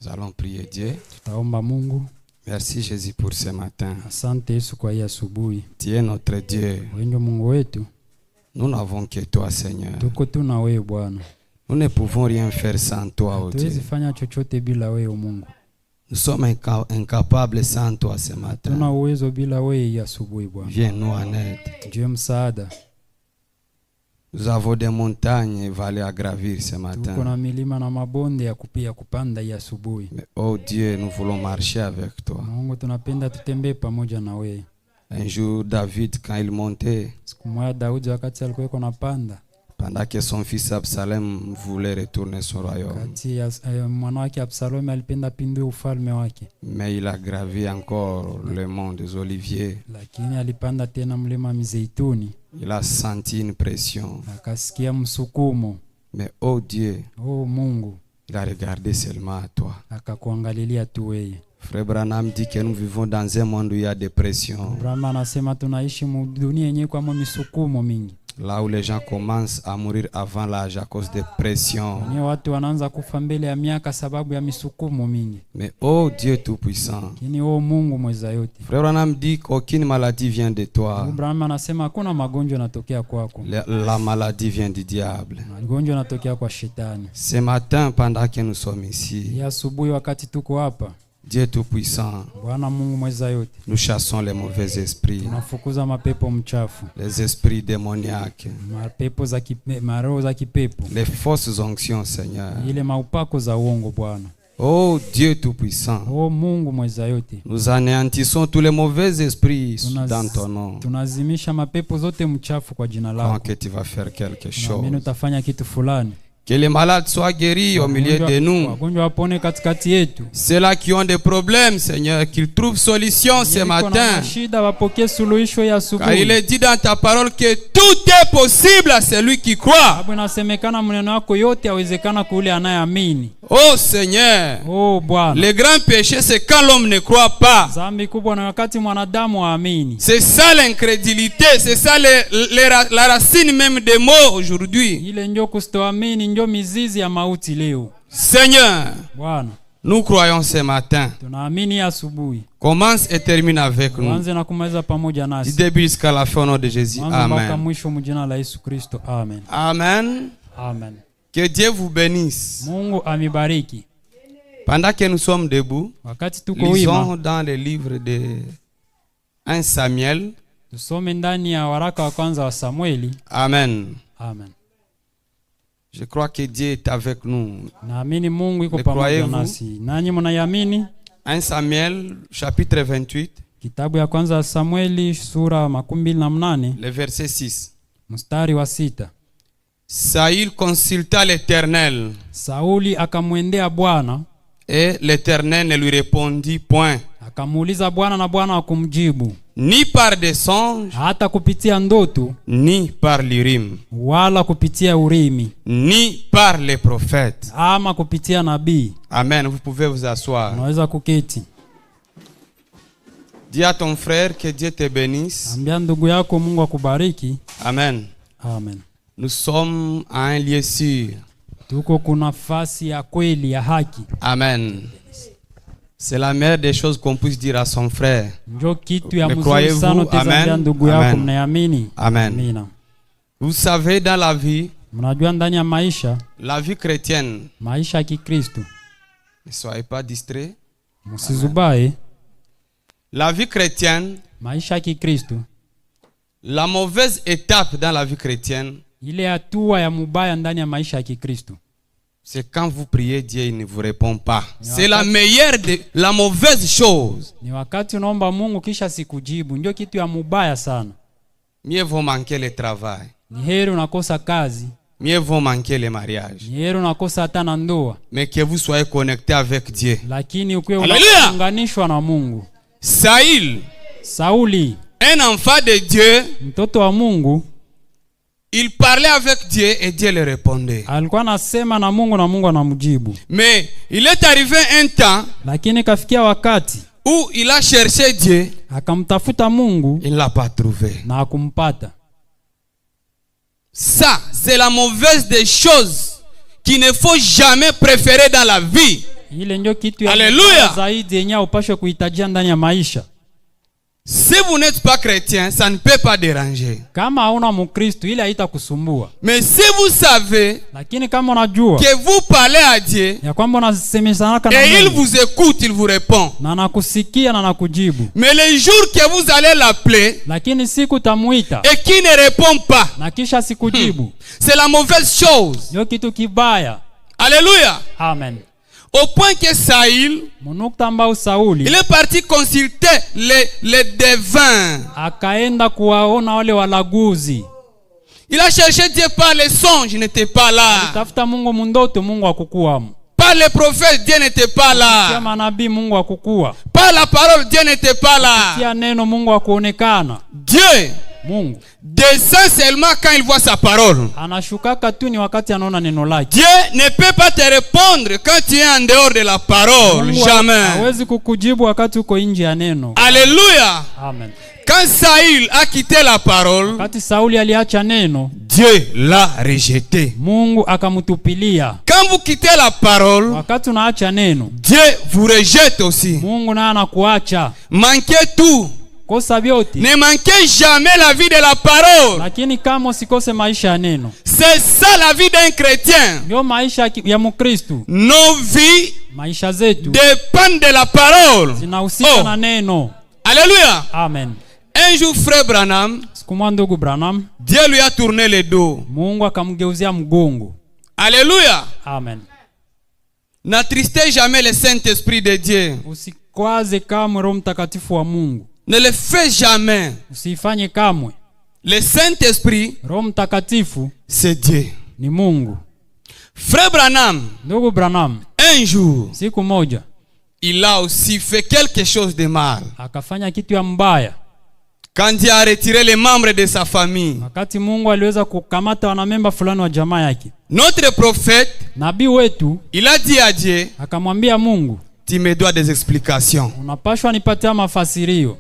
Nous allons prier Dieu. Tutaomba Mungu. Merci Jésus pour ce matin. Asante Yesu kwa hii asubuhi. Tu es notre Dieu. Wewe ndio Mungu wetu. Nous n'avons que toi, Seigneur. Tuko tu na wewe Bwana. Nous ne pouvons rien faire sans toi, oh Dieu. Tuwezi fanya chochote bila wewe Mungu. Nous sommes incapables sans toi ce matin. Tuna uwezo bila wewe hii asubuhi Bwana. Viens nous en aide. Ndiye msaada. Nous avons des montagnes et vallées à gravir ce matin. Tuko na milima na mabonde ya kupanda hii asubuhi. Mais oh Dieu, nous voulons marcher avec toi. Mungu tunapenda tutembee pamoja na wewe. Un jour, David, quand il montait, Siku moja Daudi wakati alikuwa anapanda, pendant que son fils Absalom voulait retourner son royaume, kati ya mwana wake Absalom alipenda pindue ufalme wake, mais il a gravi encore le mont des Oliviers. lakini alipanda tena mlima Mizeituni. Il a senti une pression. Akasikia msukumo. Mais oh Dieu, oh Mungu, il a regardé seulement à toi. Akakuangalilia tu wewe. Frère Branham dit que nous vivons dans un monde où il y a des pressions. Branham anasema tunaishi dunia yenyewe kwa misukumo mingi. Là où les gens commencent à mourir avant l'âge à cause des pressions. Ni watu wanaanza kufa mbele ya miaka sababu ya misukumo mingi. Mais oh Dieu tout-puissant. Lakini oh Mungu mweza yote. Frère Branham dit qu'aucune maladie vient de toi. Branham anasema hakuna magonjwa yanatokea kwako. La maladie vient du diable. Magonjwa yanatokea kwa shetani. Ce matin pendant que nous sommes ici, ya asubuhi wakati tuko hapa, Dieu tout-puissant, Bwana Mungu mweza yote, nous chassons les mauvais esprits. Tunafukuza mapepo mchafu. Les esprits démoniaques. Mapepo za maroho za kipepo. Les fausses onctions, Seigneur. Ile maupako za uongo Bwana. Oh Dieu tout-puissant. Oh Mungu mweza yote. Nous anéantissons tous les mauvais esprits dans ton nom. Tunazimisha mapepo zote mchafu kwa jina lako. Quand que tu vas faire quelque chose. Mimi utafanya kitu fulani. Que les malades soient guéris au milieu de nous. Ceux-là qui ont des problèmes, Seigneur, qu'ils trouvent solution ce matin. Car il est dit dans ta parole que tout est possible à celui qui croit. Oh Seigneur, le grand péché c'est quand l'homme ne croit pas. C'est ça l'incrédulité, c'est ça la racine même des mots aujourd'hui. Seigneur, nous croyons ce matin. Commence et termine avec nous. Du début jusqu'à la fin au nom de Jésus. Amen. Amen. Amen. Que Dieu vous bénisse. Pendant que nous sommes debout, lisons dans le livre de 1 Samuel. Amen. Amen. Je crois que Dieu est avec nous. Le croyez-vous? 1 Samuel chapitre 28. Kitabu ya kwanza ya Samueli sura 28. Le verset 6. Mstari wa 6. Saül consulta l'Éternel. Sauli akamwendea Bwana. Et l'Éternel ne lui répondit point. Akamuuliza Bwana na Bwana akumjibu. Ni par des songes, hata kupitia ndoto, ni par l'Urim, wala kupitia Urimi, ni par les prophètes, ama kupitia nabii. Amen. Vous pouvez vous asseoir. Unaweza kuketi. Dis à ton frère que Dieu te bénisse. Ambia ndugu yako Mungu akubariki. Amen. Amen. Nous sommes à un lieu sûr. Tuko kuna nafasi ya kweli ya haki. Amen. C'est la meilleure des choses qu'on puisse dire à son frère. Le croyez-vous? Amen. Amen. Amen. Vous savez, dans la vie, la vie chrétienne, ne soyez pas distraits. La vie chrétienne, la mauvaise étape dans la vie chrétienne, c'est quand vous priez, Dieu ne vous répond pas. C'est la meilleure de la mauvaise chose. Mieux vaut manquer le travail. Mieux vaut manquer le mariage. Mais que vous soyez connecté avec Dieu. Alléluia. Saül, un enfant de Dieu, il parlait avec Dieu et Dieu le répondait. Mais il est arrivé un temps où il a cherché Dieu. Il ne l'a pas trouvé. Ça, c'est la mauvaise des choses qu'il ne faut jamais préférer dans la vie. Ile ndio kitu ya Alléluia. zaidi yenye upashe kuhitajia ndani ya maisha. Si vous n'êtes pas chrétien, ça ne peut pas déranger. Kama hauna Mkristo ile haitakusumbua. Mais si vous savez Lakini kama unajua que vous parlez à Dieu ya kwamba unasemeshana na et il Mungu vous écoute, il vous répond. na anakusikia na anakujibu. Mais les jours que vous allez l'appeler Lakini siku tamuita et qui ne répond pas, na kisha sikujibu, c'est la mauvaise chose. ndio kitu kibaya. Alléluia. Amen. Au point que Saül, Munukta ambao Sauli il est parti consulter les devins. akaenda kuwaona wale walaguzi. Il a cherché Dieu par les songes, il n'était pas là. Tafuta Mungu mundoto, Mungu akukuamu. Par les prophètes, Dieu n'était pas là. Kama nabii, Mungu akukua. Par la parole, Dieu n'était pas là. Kia neno, Mungu akuonekana. Dieu Mungu descend seulement quand il voit sa parole. anashukaka tu ni wakati anaona neno lake. Dieu ne peut pas te répondre quand tu es en dehors de la parole. Mungu Jamais. hawezi kukujibu wakati uko nje ya neno. Alléluia. Amen. Quand Saül a quitté la parole, Wakati Sauli aliacha neno, Dieu l'a rejeté. Mungu akamutupilia. Quand vous quittez la parole, Wakati unaacha neno, Dieu vous rejette aussi. Mungu naye anakuacha. Manquez tout. Kosa vyote. Ne manquez jamais la vie de la parole. Lakini kama usikose maisha ya neno. C'est ça la vie d'un chrétien. Ndio maisha ya Mkristo. Nos vies Maisha zetu dépendent de la parole. zinahusika na neno. Alléluia. Amen. Un jour, frère Branham, Siku moja ndugu Branham, Dieu lui a tourné le dos. Mungu akamgeuzia mgongo. Alléluia. Amen. N'attristez jamais le Saint-Esprit de Dieu. Usikwaze kamwe Roho Mtakatifu wa Mungu. Ne le fais jamais. Usifanye kamwe. Le Saint-Esprit, Roho Mtakatifu c'est Dieu. ni Mungu. Frère Branham, Ndugu Branham, un jour, siku moja il a aussi fait quelque chose de mal. akafanya kitu ya mbaya. Quand Dieu a retiré les membres de sa famille, Wakati Mungu aliweza kukamata wanamemba fulani wa jamaa yake, notre prophète, nabii wetu il a dit à Dieu, akamwambia Mungu, tu me dois des explications. unapashwa nipatia mafasirio.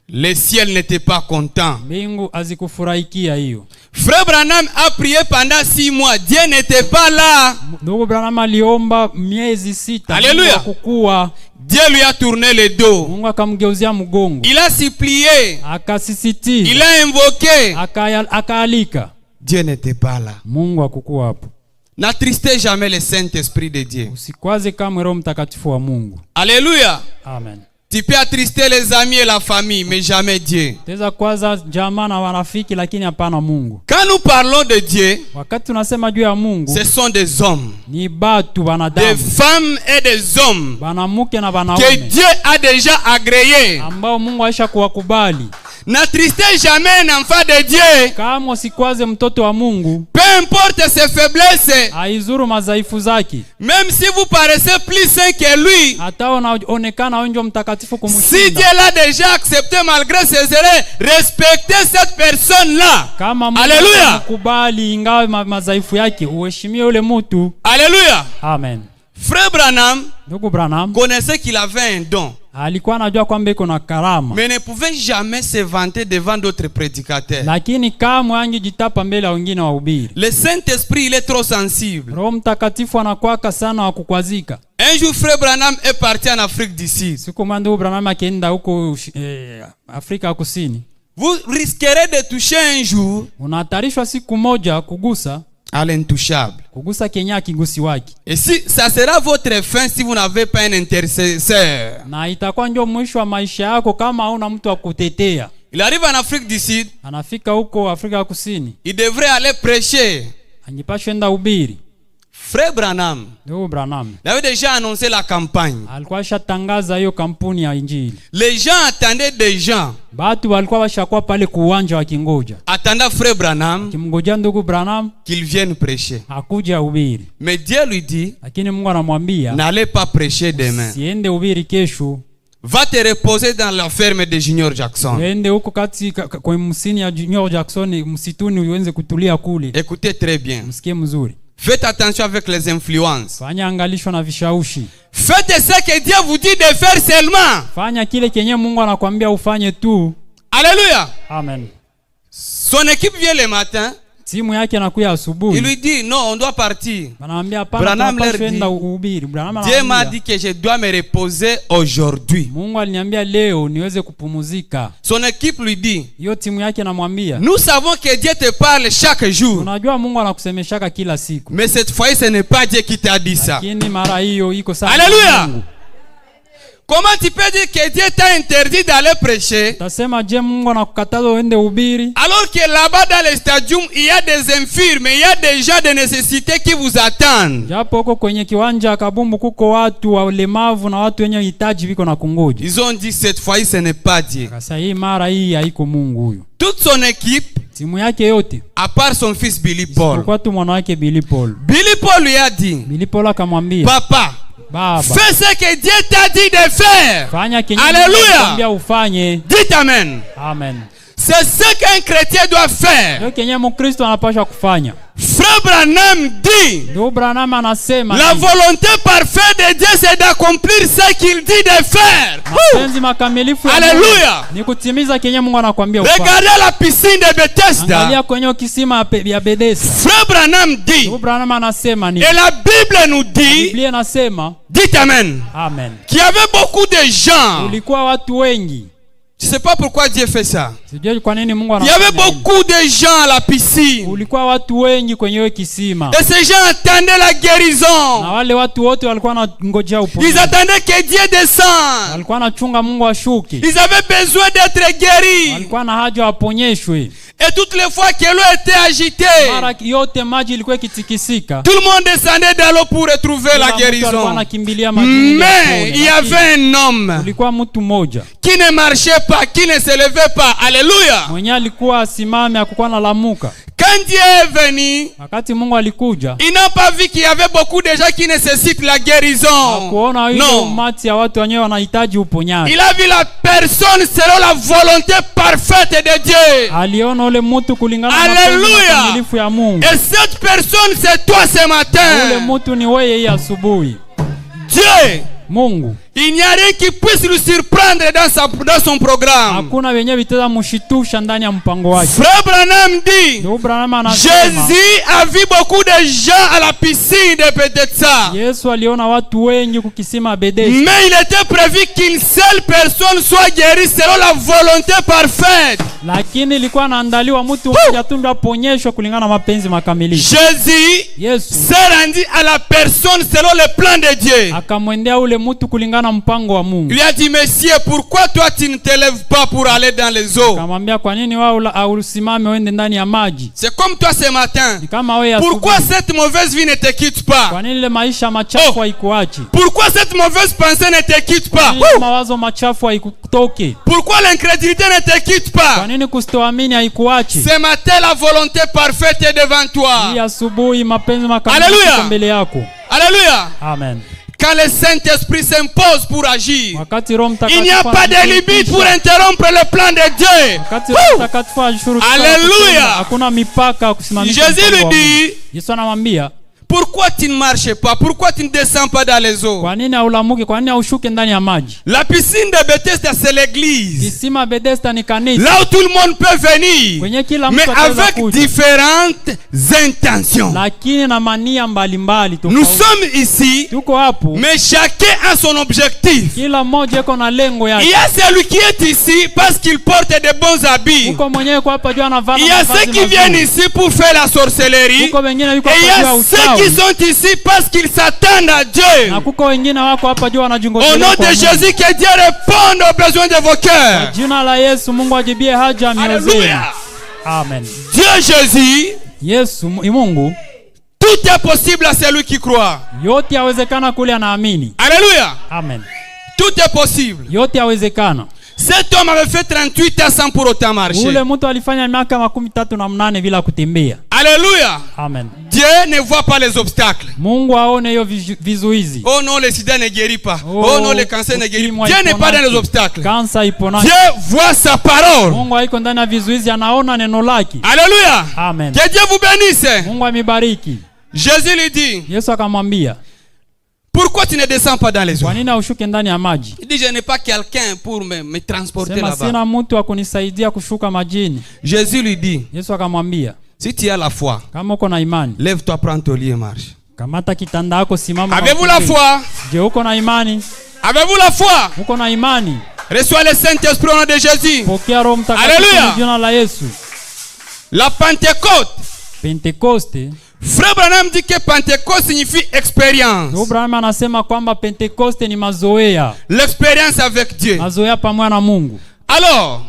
Le ciel n'était pas content. Mbingu hazikufurahikia hiyo. Frère Branham a prié pendant 6 mois. Dieu n'était pas là. Ndugu Branham aliomba miezi 6. Alléluia. Kukua. Dieu lui a tourné le dos. Mungu akamgeuzia mgongo. Il a supplié. Akasisitiza. Il a invoqué. Akaalika. Dieu n'était pas là. Mungu akukua hapo. N'attristez jamais le Saint-Esprit de Dieu. Usikwaze kamwe Roho Mtakatifu wa Mungu. Alléluia. Amen. Tu peux attrister les amis et la famille, mais jamais Dieu. Teza kwaza jamaa na marafiki lakini hapana Mungu. Quand nous parlons de Dieu, Wakati tunasema juu ya Mungu, ce sont des hommes, ni batu wanadamu, des femmes et des hommes banamuke na que banaume Dieu a déjà agréés. ambao Mungu aisha kuwakubali. N'attristez jamais un enfant de Dieu. Kama usikwaze mtoto wa Mungu, Peu importe ses faiblesses, haizuru madhaifu zake. même si vous paraissez plus saint que lui, Hata unaonekana wenjo mtakatifu si kumshinda. Dieu l'a déjà accepté malgré ses erreurs, respectez cette personne-là. Kama Mungu Alléluia. anakubali ingawa madhaifu yake, uheshimie yule mtu. Alléluia. Amen. Frère Branham Ndugu Branham connaissait qu'il avait un don, alikuwa anajua kwamba iko na karama, mais ne pouvait jamais se vanter devant d'autres prédicateurs. lakini kamwe angejitapa mbele ya wengine wahubiri. Le Saint-Esprit, il est trop sensible. Roho Mtakatifu anakuwaka sana wa kukwazika. Un jour, Frère Branham est parti en Afrique du Sud. Siku moja ndugu Branham akienda huko Afrika ya Kusini, Vous risquerez de toucher un jour unahatarishwa siku moja kugusa à l'intouchable. kugusa Kenya kigusi wake, Et si ça sera votre fin si vous n'avez pas un intercesseur. na itakuwa ndio mwisho wa maisha yako kama hauna mtu wa kutetea. Il arrive en Afrique du Sud, Anafika huko Afrika ya Kusini, il devrait aller prêcher. angepashwa enda ubiri. Frère Branham, Ndugu Branham il avait déjà annoncé la campagne. alikuwa ashatangaza hiyo kampuni ya Injili. Les gens attendaient des gens. Batu walikuwa washakuwa pale kuuwanja wakingoja, Attendant Frère Branham kimngojea ndugu Branham qu'il vienne prêcher. akuja ubiri. Mais Dieu lui dit, Lakini Mungu anamwambia, n'allez pas prêcher demain. siende ubiri kesho, Va te reposer dans la ferme de Junior Jackson. uende huko kati kwa msini ya Junior Jackson, msituni uenze kutulia kule. Écoutez très bien. Msikie mzuri. Faites attention avec les influences. Fanya angalisho na vishawishi. Faites ce que Dieu vous dit de faire seulement. Fanya kile kenye Mungu anakuambia ufanye tu. Alléluia. Amen. Son équipe vient le matin. Simu yake anakuya asubuhi. Il lui dit non, on doit partir. Branham leur dit, Dieu m'a dit que je dois me reposer aujourd'hui. Mungu aliniambia leo niweze kupumzika. Son équipe lui dit, hiyo timu yake anamwambia, nous savons que Dieu te parle chaque jour. Unajua Mungu anakusemeshaka kila siku. Mais cette fois ce n'est pas Dieu qui t'a dit ça. Lakini mara hiyo iko sawa. Alléluia. Comment tu peux dire que Dieu t'a interdit d'aller prêcher alors que là-bas dans le stadium il y a des infirmes, il y a des gens de nécessité qui vous attendent? Ils ont dit cette fois ce n'est pas Dieu. Toute son équipe, à part son fils Billy Paul, Billy Paul lui a dit, papa, fais ce que Dieu t'a dit de faire. Alléluia. Dites amen. Amen. C'est ce qu'un chrétien doit faire. Frère Branham dit, la volonté parfaite de Dieu c'est d'accomplir ce qu'il dit de faire. Alléluia. Regardez la piscine de Bethesda. Frère Branham dit, et la Bible nous dit, dites amen, qu'il y avait beaucoup de gens. Je ne sais pas pourquoi Dieu fait ça. Il y avait beaucoup de gens à la piscine. Et ces gens attendaient la guérison. Ils attendaient que Dieu descende. Ils avaient besoin d'être guéris. Et toutes les fois que l'eau était agitée, tout le monde descendait dans l'eau pour retrouver la guérison. Mais il y avait un homme qui ne marchait pas, qui ne se levait pas. Alléluia. Quand Dieu est venu, il n'a pas vu qu'il y avait beaucoup de gens qui nécessitent la guérison. Non. Il a vu la personne selon la volonté parfaite de Dieu. Alléluia. Et cette personne, c'est toi ce matin. Dieu, il n'y a rien qui puisse le surprendre dans son programme. Frère Branham dit, Jésus a vu beaucoup de gens à la piscine de Bethesda. Mais il était prévu qu'une seule personne soit guérie selon la volonté parfaite. Jésus s'est rendu à la personne selon le plan de Dieu. Il a dit, monsieur, pourquoi toi tu ne te lèves pas pour aller dans les eaux? C'est comme toi ce matin. Pourquoi cette mauvaise vie ne te quitte pas? Pourquoi cette mauvaise pensée ne te quitte pas? Pourquoi l'incrédulité ne te quitte pas? Ce matin la volonté parfaite est devant toi. Alléluia. Alléluia. Amen. Quand le Saint-Esprit s'impose pour agir, il n'y a pas de limite pour interrompre le plan de Dieu. Alléluia. Jésus lui dit, pourquoi tu ne marches pas? Pourquoi tu ne descends pas dans les eaux? La piscine de Bethesda, c'est l'église. Là où tout le monde peut venir, mais avec différentes intentions. Nous sommes ici, mais chacun a son objectif. Il y a celui qui est ici parce qu'il porte de bons habits. Il y a ceux qui viennent ici pour faire la sorcellerie. Et il y a ceux qui sont ici parce qu'ils s'attendent à Dieu. Au nom de Jésus, que Dieu réponde aux besoins de vos cœurs. Alléluia. Amen. Dieu Jésus, tout est possible à celui qui croit. Alléluia. Amen. Tout est possible. Cet homme avait fait 38 ans sans pour autant marcher. Alléluia. Amen. Dieu ne voit pas les obstacles. Oh non, le sida ne guérit pas. Oh non, le cancer ne guérit pas. Dieu n'est pas dans les obstacles. Dieu voit sa parole. Alléluia. Amen. Que Dieu vous bénisse. Jésus lui dit, pourquoi tu ne descends pas dans les eaux? Il dit, je n'ai pas quelqu'un pour me transporter là-bas. Jésus lui dit, Si tu as la foi, kama uko na imani, lève-toi, prends ton lit et marche. kamata kitanda yako, simama. Avez-vous la foi? Je uko na imani? Avez-vous la foi? Uko na imani? Reçois le Saint-Esprit au nom de Jésus. Pokea Roho Mtakatifu kwa jina la Yesu. La Pentecôte. Pentecoste. Frère Branham dit que Pentecôte signifie expérience. Ndugu Branham anasema kwamba Pentecoste ni mazoea. L'expérience avec Dieu. Mazoea pamoja na Mungu. Alors,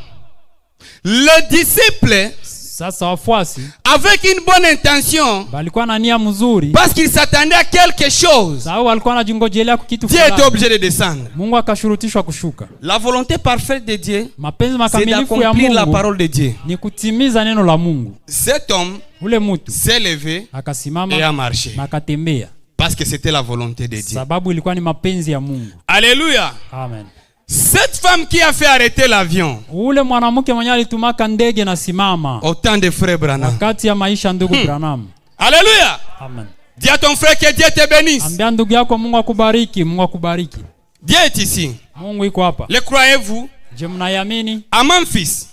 les disciples, sasa wafuasi, avec une bonne intention, balikuwa na nia mzuri, parce qu'ils s'attendaient à quelque chose, sawa walikuwa wanajingojelea kitu Dieu fulani, était obligé de descendre. Mungu akashurutishwa kushuka. La volonté parfaite de Dieu, mapenzi c'est makamilifu ya d'accomplir la Mungu parole de Dieu. ni kutimiza neno la Mungu. Cet homme Ule mtu s'est levé akasimama et a marché, na akatembea, parce que c'était la volonté de Dieu. sababu ilikuwa ni mapenzi ya Mungu. Alléluia. Amen. Cette femme qui a fait arrêter l'avion, Ule mwanamke mwenye alitumaka ndege na simama au temps de frère Branham. wakati ya maisha ndugu Branham. Alléluia. Amen. Dis à ton frère que Dieu te bénisse. Ambia ndugu yako Mungu akubariki, Mungu akubariki. Dieu est ici. Mungu iko hapa. Le croyez-vous? Je mnayamini? À Memphis.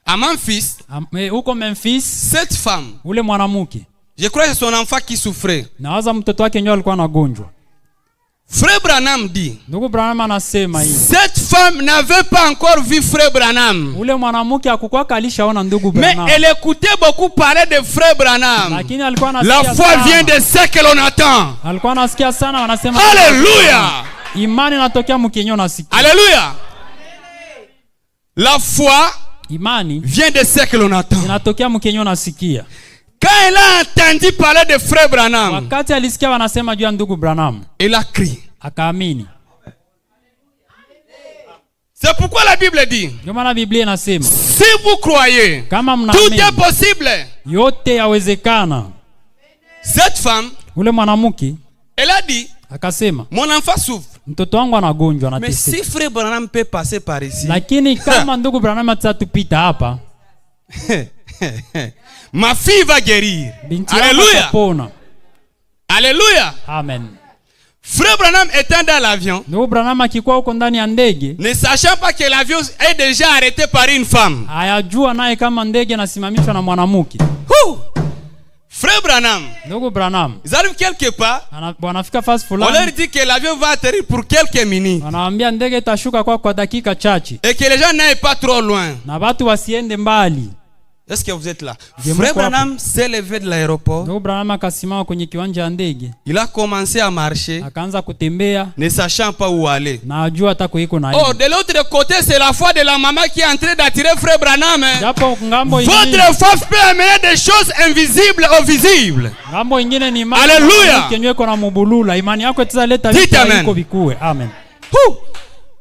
À Memphis, Huko Memphis, cette femme, ule mwanamke, je crois que c'est son enfant qui souffrait. nawaza mtoto wake ndio alikuwa anagonjwa. Frère Branham dit, Ndugu Branham anasema hivi, cette femme n'avait pas encore vu frère Branham. ule mwanamke hakukuwa alishaona ndugu Mais Branham. elle écoutait beaucoup parler de frère Branham. Lakini alikuwa anasikia La foi sana. vient de ce que l'on attend. Alikuwa anasikia sana wanasema Alléluia. imani inatokea mkinyo nasikia. Alléluia. La foi Imani vient de ce que l'on attend. inatokea mkinyo nasikia. Quand elle a entendu parler de frère Branham, Wakati alisikia wanasema juu ya ndugu Branham, elle a crié. akaamini. C'est pourquoi la Bible dit, Ndio maana Biblia inasema si vous croyez, kama tout mnaamini est possible. yote yawezekana. Cette femme, Ule mwanamke elle a dit, akasema mon enfant souffre. mtoto wangu anagonjwa, Mais anateseka. si frère Branham peut passer par ici, Lakini kama ndugu Branham atatupita hapa, ma fille va guérir. binti yangu Alléluia. atapona. Alléluia. Amen. Frère Branham étant dans l'avion, Ndugu Branham akikuwa huko ndani ya ndege, ne sachant pas que l'avion est déjà arrêté par une femme. hayajua naye kama ndege nasimamishwa na mwanamke. Frère Branham, Ndugu Branham ils arrivent quelque part, wanafika fasi on leur fulani, dit que l'avion va atterrir pour quelques minutes wanawaambia ndege itashuka kwa dakika chache et que les gens n'aillent pas trop loin. na watu wasiende mbali. Est-ce que vous êtes là? Je Frère me crois Branham s'est levé de l'aéroport. Ndugu Branham akasimama kwenye kiwanja ya ndege, Il a commencé à marcher, akaanza kutembea ne sachant pas où aller. na ajua hata kuiko na Oh, de l'autre côté, c'est la foi de la maman qui est en train d'attirer frère Branham. japo ngambo ingine, Votre foi peut amener des choses invisibles au visible. ngambo ingine ni imani. Hallelujah. Kenyewe iko na mubulula, imani yako itazaleta Dites vitu amen. iko vikue. Amen.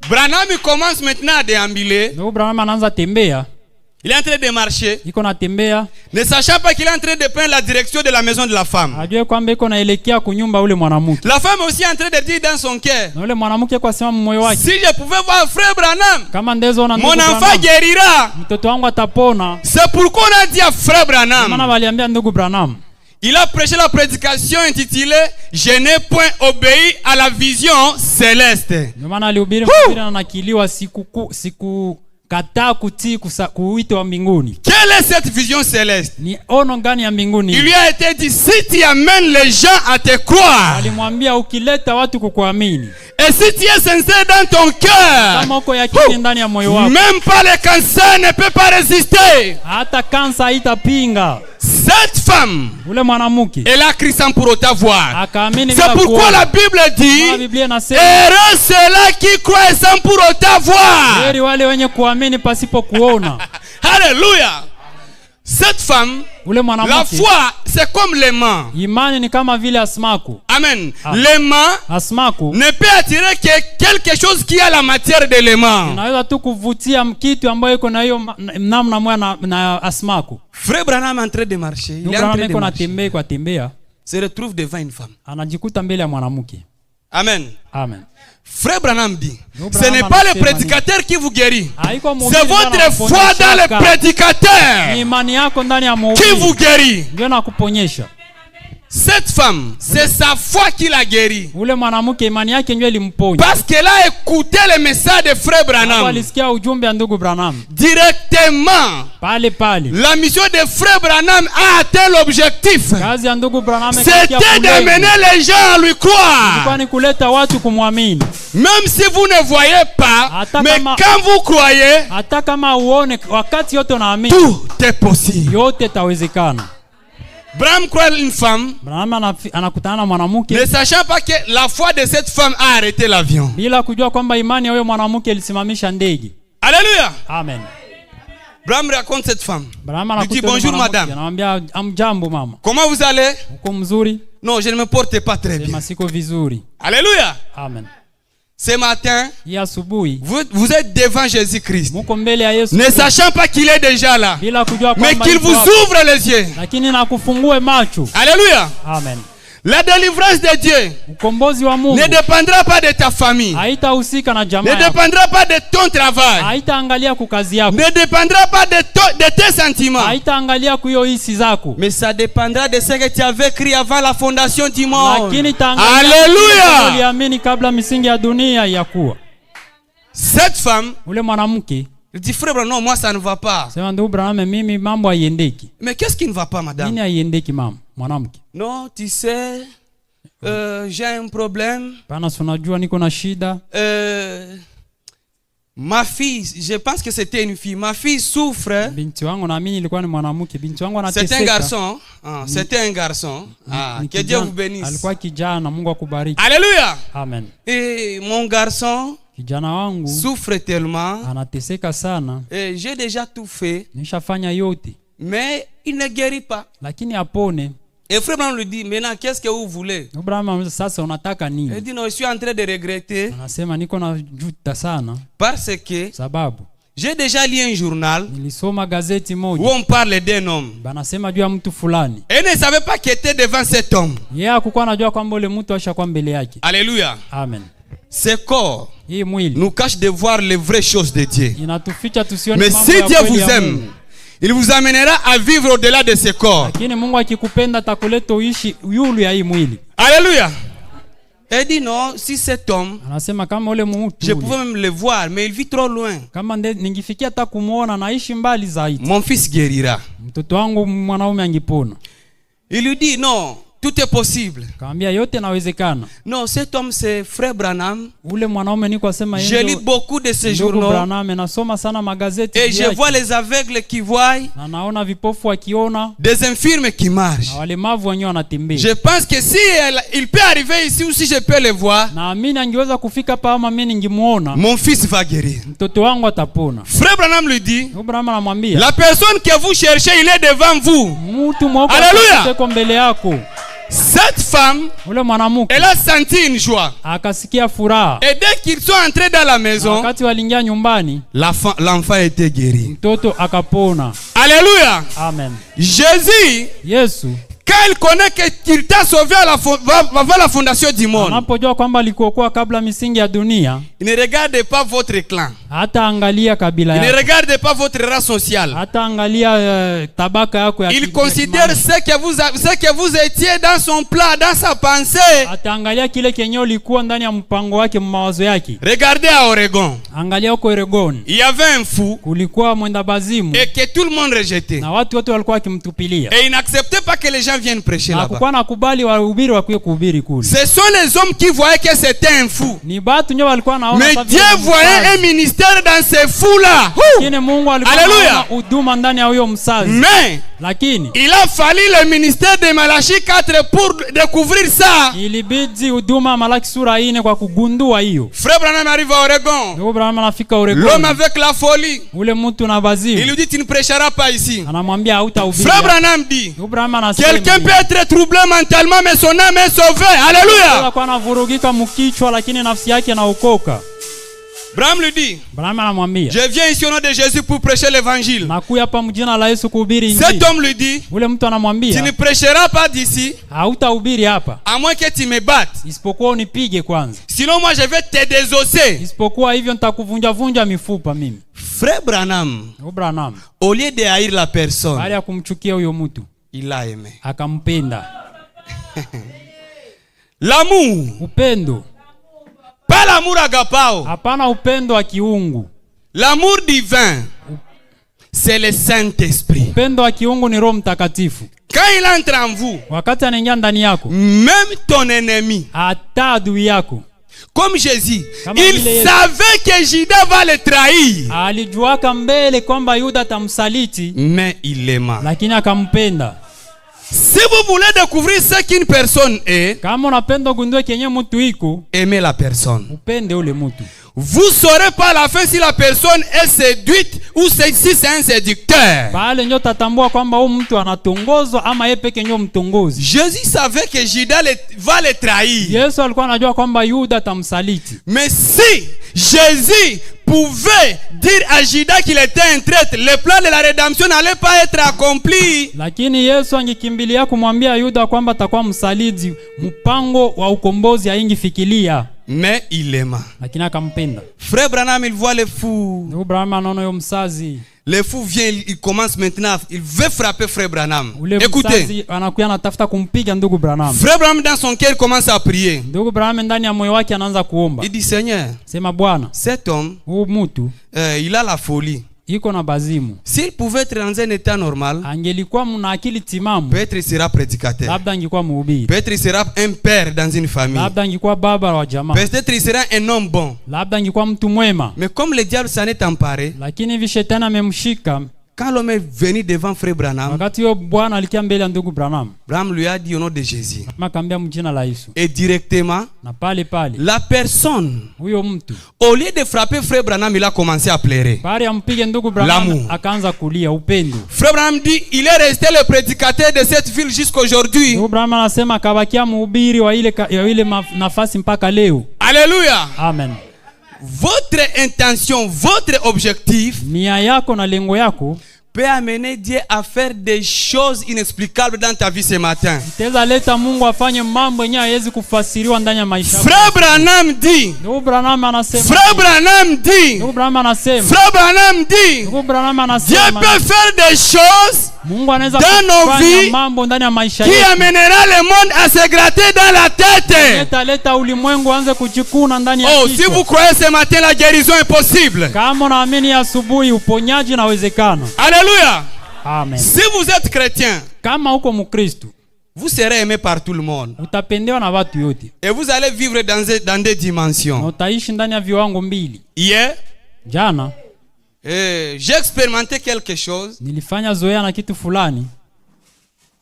Branham commence maintenant à déambuler. Ndugu Branham anaanza tembea, Il est en train de marcher, iko na tembea, ne sachant pas qu'il est en train de prendre la direction de la maison de la femme. ajue kwamba iko naelekea kunyumba ule mwanamke. La femme aussi est en train de dire dans son cœur, Na ule mwanamke kwa sema moyo wake, si je pouvais voir frère Branham, kama ndezo na mon ndugu enfant Branham, guérira. mtoto wangu atapona. C'est pourquoi on a dit à frère Maana Branham, waliambia ndugu Branham, il a prêché la prédication intitulée Je n'ai point obéi à la vision céleste. ndio maana alihubiri mahubiri na nakiliwa siku kataa kutii kuitwa wa mbinguni. Quelle est cette vision céleste? Ni ono gani ya mbinguni? Il lui a été dit, si tu amènes les gens à te croire, Alimwambia ukileta watu kukuamini, et si tu es sincère dans ton cœur, kama uko yakini ndani ya moyo wako, même pas le cancer ne peut pas résister. hata kansa haitapinga. Cette femme, Ule mwanamke elle a crié sans pour autant voir. akaamini C'est bila pourquoi kuona. la Bible dit, Biblia inasema heureux ceux-là qui croient sans pour autant voir. heri wale wenye kuamini pasipo kuona. Alléluia. Cette femme, Ule la mwanamke, foi, c'est comme l'aimant. imani ni kama vile asmaku. Amen. L'aimant Asmaku ne peut attirer que quelque chose qui a la matière de l'aimant. inaweza tu kuvutia kitu ambayo iko na hiyo namna moja na asmaku. Frère Branham est en train de marcher. Il est en train de marcher. Kwa tembea, Se retrouve devant une femme. anajikuta mbele ya mwanamke. Amen. Amen. Frère Branham dit, Nous, ce n'est Branham pas le anasema prédicateur qui vous guérit. Haiko mhubiri C'est ndio votre anakuponyesha foi dans le Ni prédicateur imani yako ndani ya qui mhubiri vous guérit. ndio nakuponyesha. Cette femme, c'est sa foi qui l'a guérie. Ule mwanamke imani yake ndio ilimponya. Parce qu'elle a écouté le message de frère Branham. Alisikia ujumbe wa ndugu Branham. Directement. Pale. La mission de frère Branham a atteint l'objectif. Kazi ya ndugu Branham c'était d'amener les gens à lui croire. Ilikuwa ni kuleta watu kumwamini. Même si vous ne voyez pas, mais quand vous croyez, hata kama uone wakati yote unaamini, tout est possible. Yote tawezekana. Branham croit une femme, anakutana na mwanamke, ne sachant pas que la foi de cette femme a arrêté l'avion. Bila kujua kwamba imani ya huyo mwanamke ilisimamisha ndege. Alléluia. Amen. Branham raconte cette femme. Il dit bonjour madame. Anamwambia amjambo mama. Comment vous allez? Uko mzuri? Non, je ne me porte pas très bien. Sema siko vizuri. Alléluia. Amen. Ce matin, vous êtes devant Jésus-Christ, ne sachant pas qu'il est déjà là, mais qu'il vous ouvre les yeux. Alléluia. Amen. La délivrance de Dieu ne dépendra pas de ta famille, ne dépendra pas de ton travail, ne dépendra pas de tes sentiments, mais ça dépendra de ce que tu avais écrit avant la fondation du monde. Alléluia. Cette femme, il dit frère, non, moi ça ne va pas. Mais qu'est-ce qui ne va pas, madame? Non, tu sais, j'ai un problème. Ma fille, je pense que c'était une fille. Ma fille souffre. C'est un garçon. C'était un garçon. Que Dieu vous bénisse. Alléluia. Amen. Et mon garçon souffre tellement. Et j'ai déjà tout fait. Mais il ne guérit pas. Et frère Branham lui dit, maintenant qu'est-ce que vous voulez? Il dit, non, je suis en train de regretter. Parce que j'ai déjà lu un journal où on parle d'un homme. Et il ne savait pas qu'il était devant cet homme. Alléluia. Amen. Ce corps nous cache de voir les vraies choses de Dieu. Mais si Dieu vous aime, il vous amènera à vivre au-delà de ce corps. Alléluia. Il dit non, si cet homme, je pouvais même le voir, mais il vit trop loin. Mon fils guérira. Il lui dit non, tout est possible. Non, cet homme c'est frère Branham. Je lis beaucoup de ces journaux. Et je vois les aveugles qui voient, des infirmes qui marchent. Je pense que si il peut arriver ici ou si je peux le voir, mon fils va guérir. Frère Branham lui dit, la personne que vous cherchez, il est devant vous. Alléluia. Cette femme, elle a senti une joie. Et dès qu'ils sont entrés dans la maison, l'enfant était guéri. Alléluia. Amen. Jésus, quand il connaît qu'il t'a sauvé avant la fondation du monde, il ne regarde pas votre clan. Il ne regarde pas votre race sociale. Il considère ce que vous étiez dans son plan, dans sa pensée. Regardez à Oregon. Il y avait un fou et que tout le monde rejetait. Et il n'acceptait pas que les gens viennent prêcher là-bas. Ce sont les hommes qui voyaient que c'était un fou. Mais Dieu voyait un ministère dans ces fous-là. Alléluia. Mais il a fallu le ministère de Malachi 4 pour découvrir ça. Frère Branham arrive à Oregon. L'homme avec la folie. Il lui dit, tu ne prêcheras pas ici. Frère Branham dit, quelqu'un peut être troublé mentalement mais son âme est sauvée. Alléluia. Branham lui dit, je viens ici au nom de Jésus pour prêcher l'évangile. Cet homme lui dit, tu ne prêcheras pas d'ici à moins que tu me battes. Sinon moi je vais te désosser. Frère Branham, au lieu de haïr la personne, il l'a aimé. L'amour. Upendo. Pas l'amour agapao. Hapana upendo wa kiungu. L'amour divin, c'est le Saint-Esprit. Upendo wa kiungu ni Roho Mtakatifu. Quand il entre en vous, wakati anaingia ndani yako, même ton ennemi, hata adui yako, comme Jésus, il savait que Judas va le trahir. Alijuaka mbele kwamba Yuda atamsaliti, mais il l'aima. Lakini akampenda. Si vous voulez découvrir ce qu'une personne est, kama unapenda gundue kenye mtu iko, aimez la personne. Upende ule mtu. Vous saurez pas à la fin si la personne est séduite ou si c'est un séducteur. Pale ndio tatambua kwamba huyu mtu anatongozwa ama yeye peke ndio mtongozi. Jésus savait que Judas va le trahir. Yesu alikuwa anajua kwamba Yuda atamsaliti. Mais si Jésus pouvait dire à Judas qu'il était un traître, le plan de la rédemption n'allait pas être accompli. Lakini Yesu angekimbilia kumwambia Yuda kwamba atakuwa msaliti, mpango wa ukombozi haingifikilia. Mais il l'aima. Lakini akampenda. Frère Branham, il voit les fous. Ndugu Branham anaona yule msazi. Le fou vient, il commence maintenant, il veut frapper Frère Branham. Écoutez. Anakuja anatafuta kumpiga ndugu Branham. Frère Branham dans son cœur commence à prier. Ndugu Branham ndani ya moyo wake anaanza kuomba. Il dit Seigneur, sema Bwana, cet homme, mtu, il a la folie. Iko na bazimu. S'il pouvait être dans un état normal, angelikuwa mna akili timamu, peut-être il sera prédicateur. Labda angekuwa mhubiri. Peut-être il sera un père dans une famille. Labda angekuwa baba wa jamaa. Peut-être il sera un homme bon. Labda angekuwa mtu mwema. Mais comme le diable s'en est emparé, lakini hivi shetani amemshika. Quand l'homme est venu devant Frère Branham, wakati huyo bwana alikia mbele ya ndugu Branham, Branham lui a dit au nom de Jésus. Akamwambia mjina la Yesu. Et directement, na pale la personne, huyo mtu, au lieu de frapper Frère Branham, il a commencé à pleurer. Pale ampige ndugu Branham, akaanza kulia upendo. Frère Branham dit, il est resté le prédicateur de cette ville jusqu'aujourd'hui. Ndugu Branham anasema akabakia mhubiri wa ile nafasi mpaka leo. Alléluia. Amen. Votre intention, votre objectif, nia yako na lengo yako, peut amener Dieu à faire des choses inexplicables dans ta vie ce matin. Itaweza Mungu afanye mambo yenye hayawezi kufasiriwa ndani ya maisha yako. Frère Branham dit. Ndugu Branham anasema. Frère Branham dit. Ndugu Branham anasema. Frère Branham dit. Ndugu Branham anasema. Dieu peut faire des choses Mungu anaweza kufanya mambo ndani ya maisha yetu, qui amènera le monde à se gratter dans la tête. Italeta ulimwengu anze kujikuna ndani ya kichwa. Si vous croyez ce matin la guérison est possible. Kama unaamini asubuhi uponyaji unawezekana. Alléluia. Amen. Si vous êtes chrétien, kama uko mkristo, vous serez aimé par tout le monde. Utapendewa na watu yote. Et vous allez vivre dans des dimensions. Utaishi ndani ya viwango mbili. Hier, jana, j'ai expérimenté quelque chose. Nilifanya zoea na kitu fulani.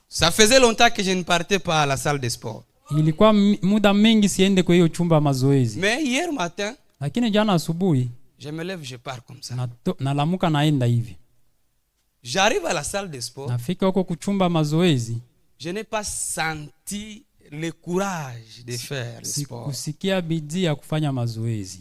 Ça faisait longtemps que je ne partais pas à la salle de sport. Ilikuwa muda mengi siende kwa hiyo chumba mazoezi. Mais hier matin, lakini jana asubuhi, je me lève, je pars comme ça. Nalamuka naenda hivi. J'arrive à la salle de sport. Nafika huko kuchumba mazoezi. Je n'ai pas senti le courage de faire le sport. Sikusikia bidii ya kufanya mazoezi.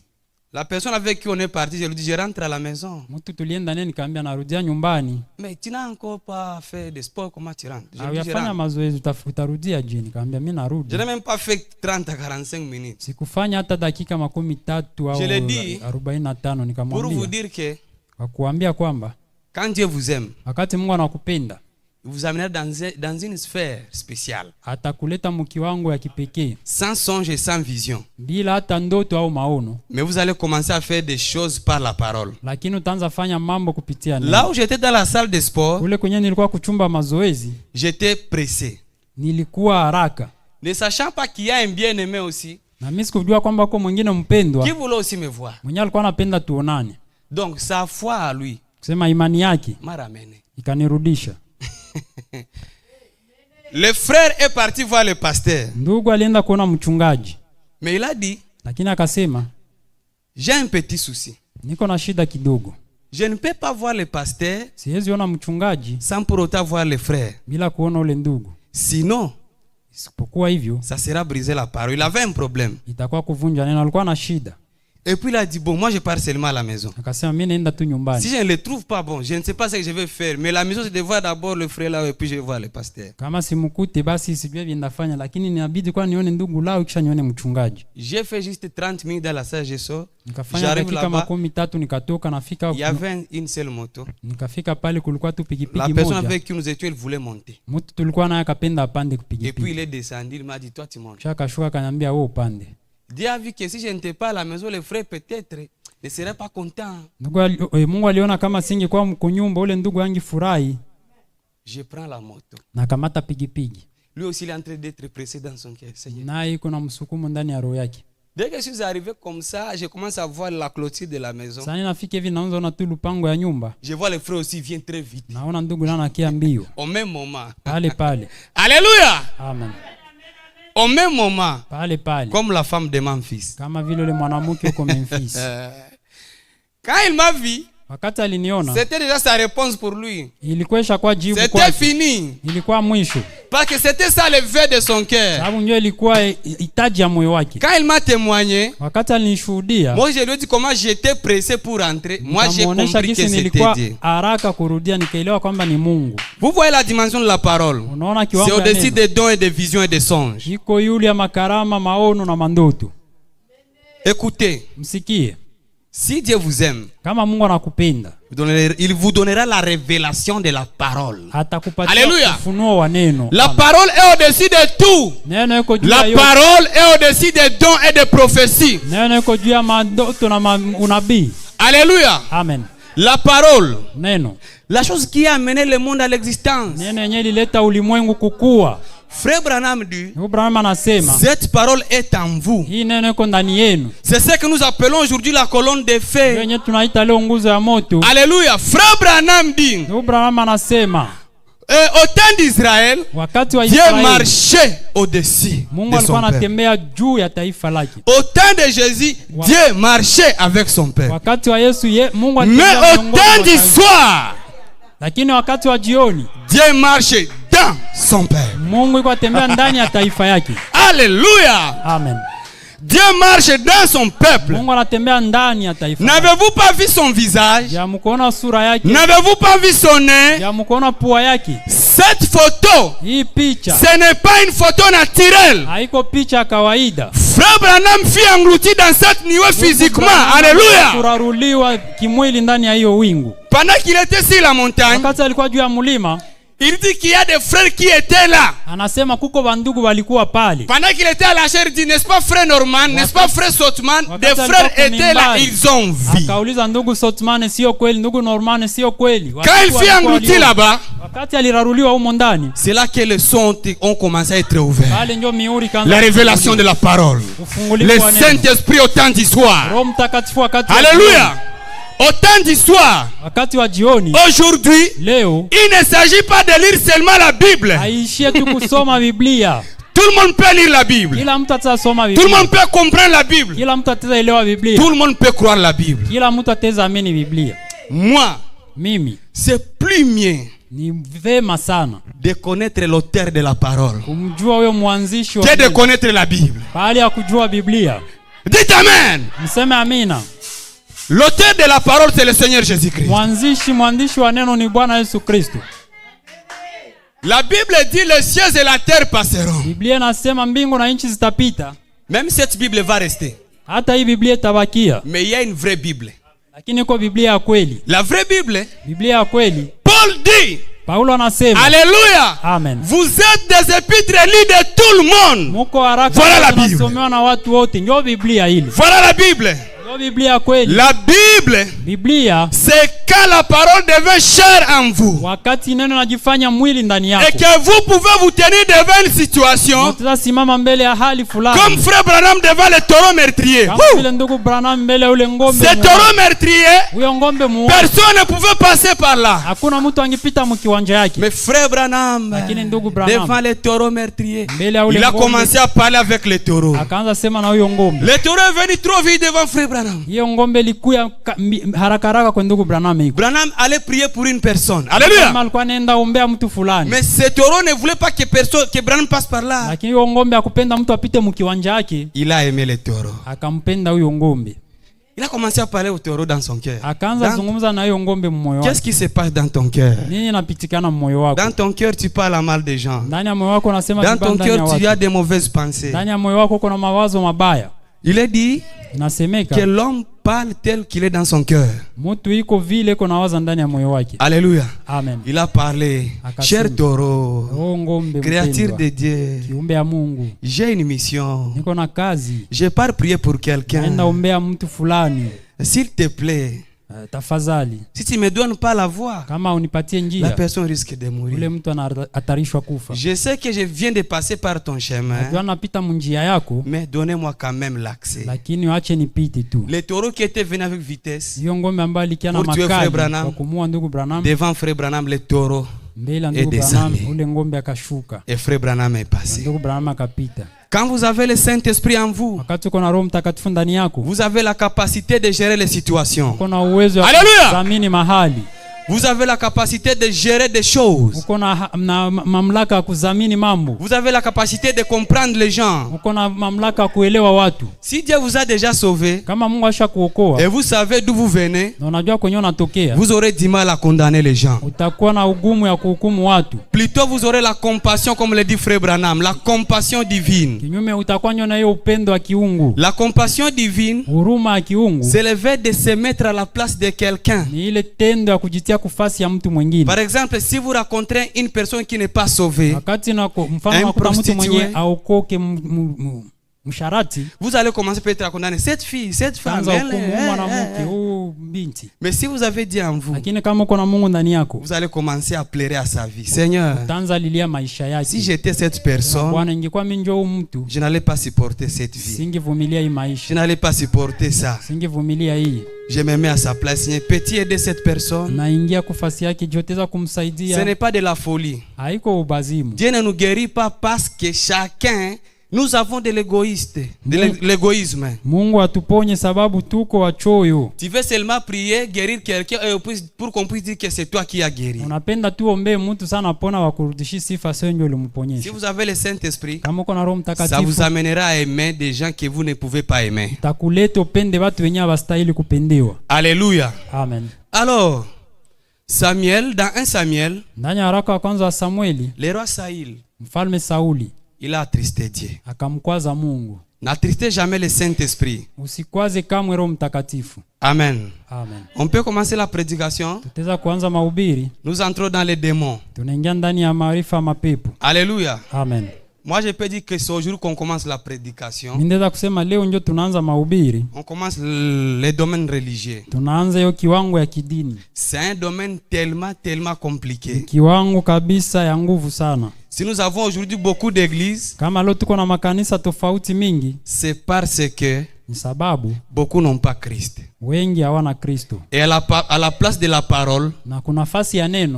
La personne avec qui on est parti, je lui dis je rentre à la maison. Mtu tulienda naye nikamwambia narudia nyumbani. Mais tu n'as encore pas fait de sport, comment tu rentres? Je lui dis fanya mazoezi utarudia je? Nikamwambia mimi narudi. Je n'ai même pas fait 30 à 45 minutes. Sikufanya hata dakika 13 au 45 nikamwambia. Pour vous dire que kwa kuambia kwamba quand Dieu vous aime, wakati Mungu anakupenda, il vous amènera dans une sphère spéciale. Atakuleta mkiwango ya kipekee. Sans songe et sans vision. Bila hata ndoto au maono. Mais vous allez commencer à faire des choses par la parole. Lakini utaanza fanya mambo kupitia neno. Là où j'étais dans la salle de sport, kule kwenye nilikuwa kuchumba mazoezi, j'étais pressé. Nilikuwa haraka. Ne sachant pas qu'il y a un bien-aimé aussi. Na mimi sikujua kwamba kwa mwingine mpendwa. Qui voulait aussi me voir. Mwenye alikuwa anapenda tuonane. Donc sa foi à lui. Kusema imani yake m'a ramené. Ikanirudisha. Le frère est parti voir le pasteur. Ndugu alienda kuona mchungaji. Mais il a dit, lakini akasema, j'ai un petit souci. Niko na shida kidogo. Je ne peux pas voir le pasteur. Siwezi ona mchungaji sans pour autant voir le frère. Bila kuona ule ndugu. Sinon, isipokuwa hivyo, ça sera briser la parole. Il avait un problème. Itakuwa kuvunja neno, alikuwa na shida. Et puis il a dit, bon, moi je pars seulement à la maison. Si je ne le trouve pas, bon, je ne sais pas ce que je vais faire. Mais la maison, c'est de voir d'abord le frère là et puis je vais voir le pasteur. J'ai fait juste 30 minutes dans la salle, je sors. J'arrive là-bas. Il y avait une seule moto. La personne avec qui nous étions, elle voulait monter. Et puis il est descendu, il m'a dit, toi tu montes. Dieu a vu que si je n'étais pas à la maison, le frère peut-être ne serait pas content. Je prends la moto. Lui aussi il est en train d'être pressé dans son cœur. Dès que je suis arrivé comme ça, je commence à voir la clôture de la maison. Je vois le frère aussi vient très vite. Au même moment. Alléluia. Amen. Au même moment, comme la femme de Memphis. Quand il m'a vu, c'était déjà sa réponse pour lui. C'était fini. Parce que c'était ça le vœu de son cœur. Quand il m'a témoigné, moi je lui ai dit comment j'étais pressé pour rentrer. Moi j'ai compris que c'était Dieu. Vous voyez la dimension de la parole. C'est au-dessus des dons et des visions et des songes. Écoutez. Si Dieu vous aime, il vous donnera la révélation de la parole. Alléluia. La parole est au-dessus de tout. La parole est au-dessus des dons et des prophéties. Alléluia. Amen. La parole, la chose qui a amené le monde à l'existence. Frère Branham dit, cette parole est en vous. C'est ce que nous appelons aujourd'hui la colonne de feu. Alléluia. Frère Branham dit, au temps d'Israël, Dieu marchait au-dessus de son peuple. Au temps de Jésus, Dieu marchait avec son peuple. Mais au temps du soir, Dieu marchait dans son peuple. Alléluia. Amen. Dieu marche dans son peuple. N'avez-vous pas vu son visage? N'avez-vous pas vu son nez? Cette photo, ce n'est pas une photo naturelle. Frère Branham fut englouti dans cette nuée physiquement. Alléluia. Pendant qu'il était sur la montagne, il dit qu'il y a des frères qui étaient là. Pendant qu'il était à la chair, il dit, n'est-ce pas frère Norman, n'est-ce pas frère Sotman? Des frères étaient là, ils ont vu. Quand il fut englouti là-bas, c'est là que les sons ont commencé à être ouverts. La révélation de la parole. Le Saint-Esprit au temps du soir. Alléluia. Au temps du soir, aujourd'hui, il ne s'agit pas de lire seulement la Bible. Tout le monde peut lire la Bible. Tout le monde peut comprendre la Bible. Tout le monde peut croire la Bible. Moi, c'est plus mieux de connaître l'auteur de la parole que de connaître la Bible. Dites Amen. L'auteur de la parole, c'est le Seigneur Jésus-Christ. La Bible dit les cieux et la terre passeront. Même cette Bible va rester. Mais il y a une vraie Bible. La vraie Bible, Paul dit, alléluia. Amen. Vous êtes des épîtres lus de tout le monde. Voilà la Bible. Voilà la Bible. La Bible, c'est quand la parole devient chère en vous. Et que vous pouvez vous tenir devant une situation comme frère Branham devant le taureau meurtrier. Ce taureau meurtrier, personne ne pouvait passer par là. Mais frère Branham, devant le taureau meurtrier, il a commencé à parler avec le taureau. Le taureau est venu trop vite devant frère Branham. Branham allait prier pour une personne. Alléluia. Mais ce taureau ne voulait pas que Branham passe par là. Il a aimé le taureau. Il a commencé à parler au taureau dans son cœur. Qu'est-ce qui se passe dans ton cœur? Dans ton cœur, tu parles à mal des gens. Dans ton cœur, tu as des mauvaises pensées. Il est dit que l'homme parle tel qu'il est dans son cœur. Alléluia. Amen. Il a parlé. Cher taureau, créature de Dieu, j'ai une mission. Je pars prier pour quelqu'un. S'il te plaît, si tu ne me donnes pas la voix, la personne risque de mourir. Je sais que je viens de passer par ton chemin, mais donnez-moi quand même l'accès. Les taureaux qui étaient venus avec vitesse pour tuer Frère Branham, devant Frère Branham, les taureaux est descendu. Et Frère Branham est passé. Quand vous avez le Saint-Esprit en vous, vous avez la capacité de gérer les situations. Alléluia! Vous avez la capacité de gérer des choses. Vous avez la capacité de comprendre les gens. Si Dieu vous a déjà sauvé et vous savez d'où vous venez, vous aurez du mal à condamner les gens. Plutôt vous aurez la compassion, comme le dit Frère Branham, la compassion divine. La compassion divine, c'est le fait de se mettre à la place de quelqu'un. Par exemple, si vous rencontrez une personne qui n'est pas sauvée, un prostitué, vous allez commencer peut-être à condamner cette fille, cette femme. Mais si vous avez dit en vous, vous allez commencer à pleurer à sa vie. Seigneur, si j'étais cette personne, je n'allais pas supporter cette vie. Je n'allais pas supporter ça. Je me mets à sa place. Peux-tu aider cette personne? Ce n'est pas de la folie. Dieu ne nous guérit pas parce que chacun, nous avons de l'égoïsme. Tu veux seulement prier, guérir quelqu'un pour qu'on puisse dire que c'est toi qui as guéri. Si vous avez le Saint-Esprit, ça vous amènera à aimer des gens que vous ne pouvez pas aimer. Alléluia. Amen. Alors, Samuel, dans 1 Samuel, le roi Saül, il a attristé Dieu. N'attristez jamais le Saint-Esprit. Amen. Amen. On peut commencer la prédication. Nous entrons dans les démons. Alléluia. Amen. Moi, je peux dire que c'est aujourd'hui qu'on commence la prédication. On commence les domaines religieux. C'est un domaine tellement compliqué. Si nous avons aujourd'hui beaucoup d'églises, c'est parce que beaucoup n'ont pas Christ. Et à la place de la parole,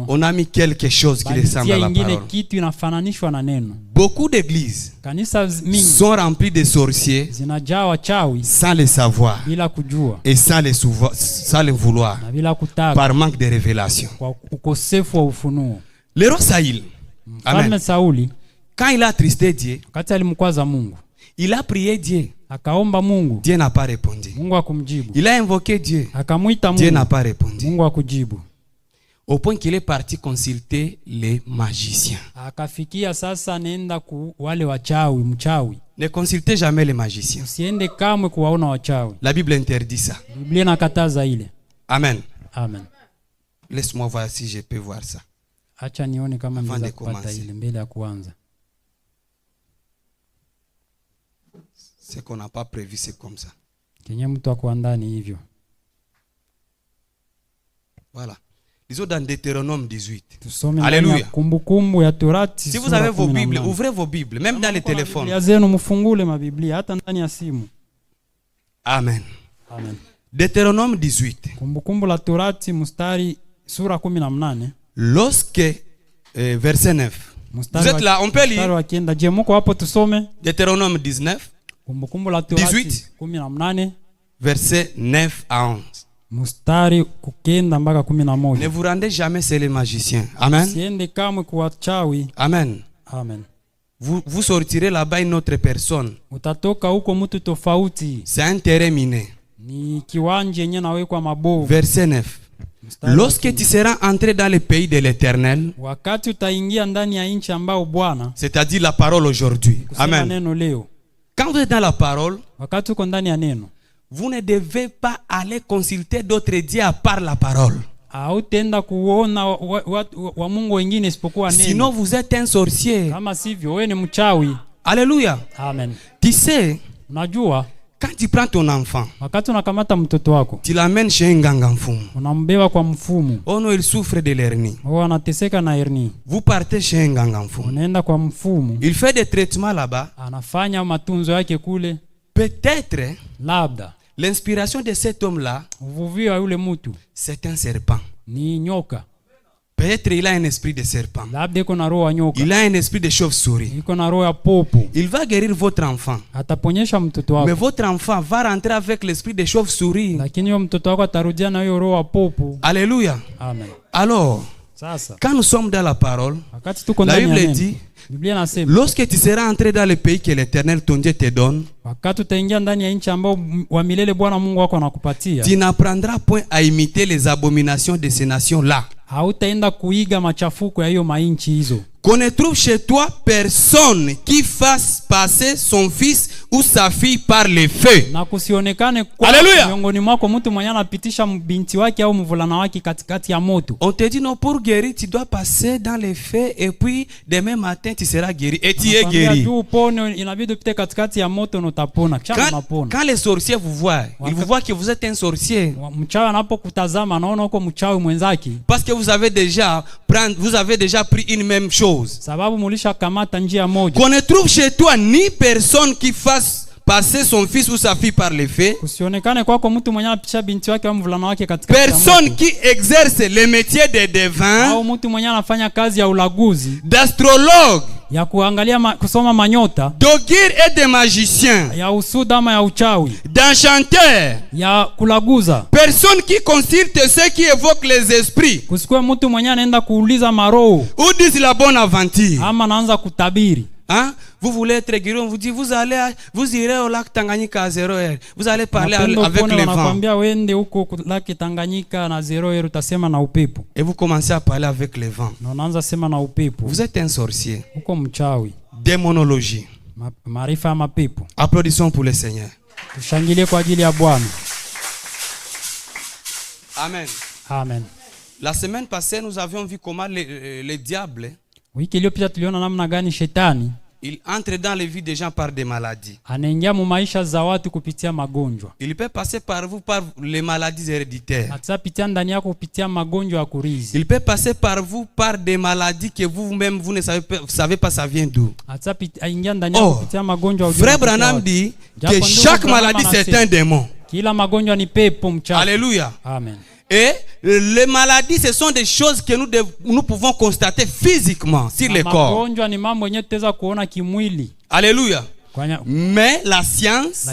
on a mis quelque chose qui ressemble à la parole. Beaucoup d'églises sont remplies de sorciers sans le savoir et sans le vouloir, par manque de révélation. Le roi Saül, amen. Quand il a attristé Dieu, il a prié Dieu. Dieu n'a pas répondu. Il a invoqué Dieu. Dieu n'a pas répondu. Au point qu'il est parti consulter les magiciens. Ne consultez jamais les magiciens. La Bible interdit ça. Amen. Amen. Laisse-moi voir si je peux voir ça. Avant de commencer. Ce qu'on n'a pas prévu, c'est comme ça. Voilà. Lisons dans Deutéronome 18. Alléluia. Si vous avez vos Bibles, ouvrez vos Bibles, même dans les téléphones. Amen. Amen. Deutéronome 18. Lorsque, verset 9. Vous êtes là, on peut lire. Deutéronome 19. 18. Verset 9 à 11. Ne vous rendez jamais chez les magiciens. Amen. Amen. Amen. Vous sortirez là-bas une autre personne. C'est un terrain miné. Ni kiwanja yenye nawekwa mabovu. Verset 9. Lorsque tu seras entré dans le pays de l'Éternel, wakati utaingia ndani ya nchi ambao Bwana, c'est-à-dire la parole aujourd'hui. Amen. Neno leo. Quand vous êtes dans la parole, wakati uko ndani ya neno, vous ne devez pas aller consulter d'autres dieux à part la parole. hautenda kuona wa Mungu wengine isipokuwa neno. Sinon vous êtes un sorcier. Kama sivyo wewe ni mchawi. Alléluia. Amen. Tu sais, unajua quand tu prends ton enfant, wakati unakamata mtoto wako, tu l'amènes chez un nganga mfumu. Unambeba kwa mfumu. Oh non, il souffre de l'hernie. Anateseka na hernie. Vous partez chez un nganga mfumu. Unaenda kwa mfumu. Il fait des traitements là-bas. Anafanya matunzo yake kule. Peut-être, labda, l'inspiration de cet homme-là, uvuvio wa yule mtu, c'est un serpent. Ni nyoka. Peut-être il a un esprit de serpent. Labda iko na roho ya nyoka. Il a un esprit de chauve-souris. Iko na roho ya popo. Il va guérir votre enfant. Ataponyesha mtoto wako. Mais votre enfant va rentrer avec l'esprit de chauve-souris. Lakini huyo mtoto wako atarudia na hiyo roho ya popo. Alléluia. Amen. Alors, sasa, quand nous sommes dans la parole, la Bible dit, lorsque tu seras entré dans le pays que l'Éternel ton Dieu te donne, tu n'apprendras point à imiter les abominations de ces nations-là. Qu'on ne trouve chez toi personne qui fasse passer son fils ou sa fille par le feu. Alléluia. On te dit non, pour guérir tu dois passer dans le feu et puis demain matin tu seras guéri et tu es guéri. Quand les sorciers vous voient, ils vous voient que vous êtes un sorcier. Parce que vous avez déjà pris une même chose. Qu'on ne trouve chez toi ni personne qui fasse passer son fils ou sa fille par le feu. Personne qui exerce le métier de devin, d'astrologue, d'augure et de magicien, d'enchanteur, personne qui consulte ceux qui évoquent les esprits ou disent la bonne aventure. Hein? Vous voulez être guéri, on vous dit vous irez au lac Tanganyika à 0 heure. Vous allez parler avec le vent. Et vous commencez à parler avec le vent. Vous êtes un sorcier. Démonologie. Applaudissons pour le Seigneur. Amen. Amen. La semaine passée, nous avions vu comment le diable, il entre dans les vies des gens par des maladies. Il peut passer par vous par les maladies héréditaires. Il peut passer par vous par des maladies que vous-même vous ne savez pas ça vient d'où. Oh, Frère Branham dit que chaque maladie c'est un démon. Alléluia. Amen. Et les maladies, ce sont des choses que nous pouvons constater physiquement sur le corps. Alléluia. Mais la science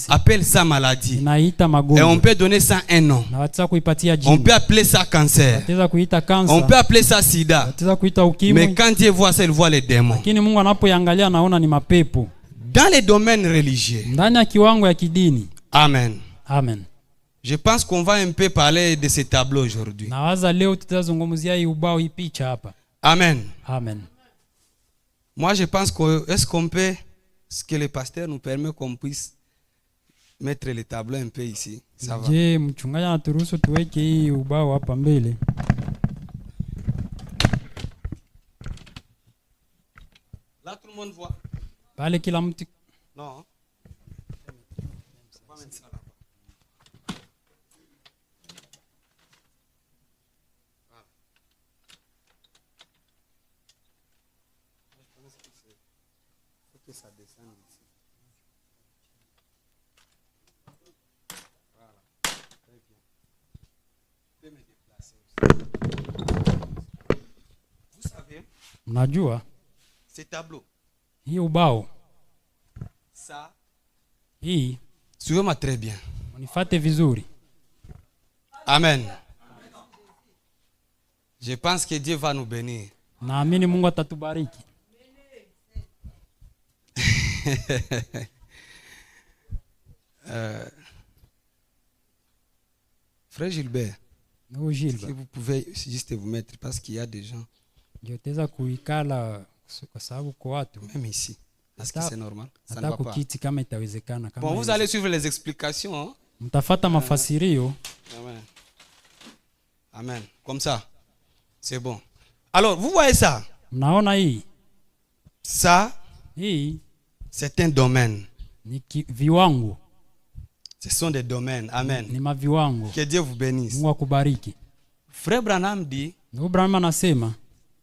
appelle ça maladie. Et on peut donner ça un nom. On peut appeler ça cancer. On peut appeler ça sida. Mais quand Dieu voit ça, il voit les démons. Dans les domaines religieux. Amen. Amen. Je pense qu'on va un peu parler de ce tableau aujourd'hui. Amen. Amen. Moi, je pense est-ce que le pasteur nous permet qu'on puisse mettre le tableau un peu ici? Ça va. Là, tout le monde voit. Non. Ça descend ici. Voilà. Très bien. Je peux me déplacer aussi. Vous savez, ce tableau, ça, suivez-moi très bien. Amen. Je pense que Dieu va nous bénir. Frère Gilbert, no si Gilbert vous pouvez juste vous mettre, parce qu'il y a des gens, joteza kuikala kwa sababu kwa watu même ici. Est-ce que c'est normal? Ça ne hata va pas. kukiti kama itawezekana kama Bon, vous allez suivre les explications. Hein? mtafata mafasirio. Amen. Amen. Comme ça. C'est bon. Alors, vous voyez ça? Mnaona hii? Ça, Hii c'est un domaine. ni viwango. Ce sont des domaines. Amen. Ni maviwango. Que Dieu vous bénisse. Mungu akubariki. Frère Branham dit Ndugu Branham anasema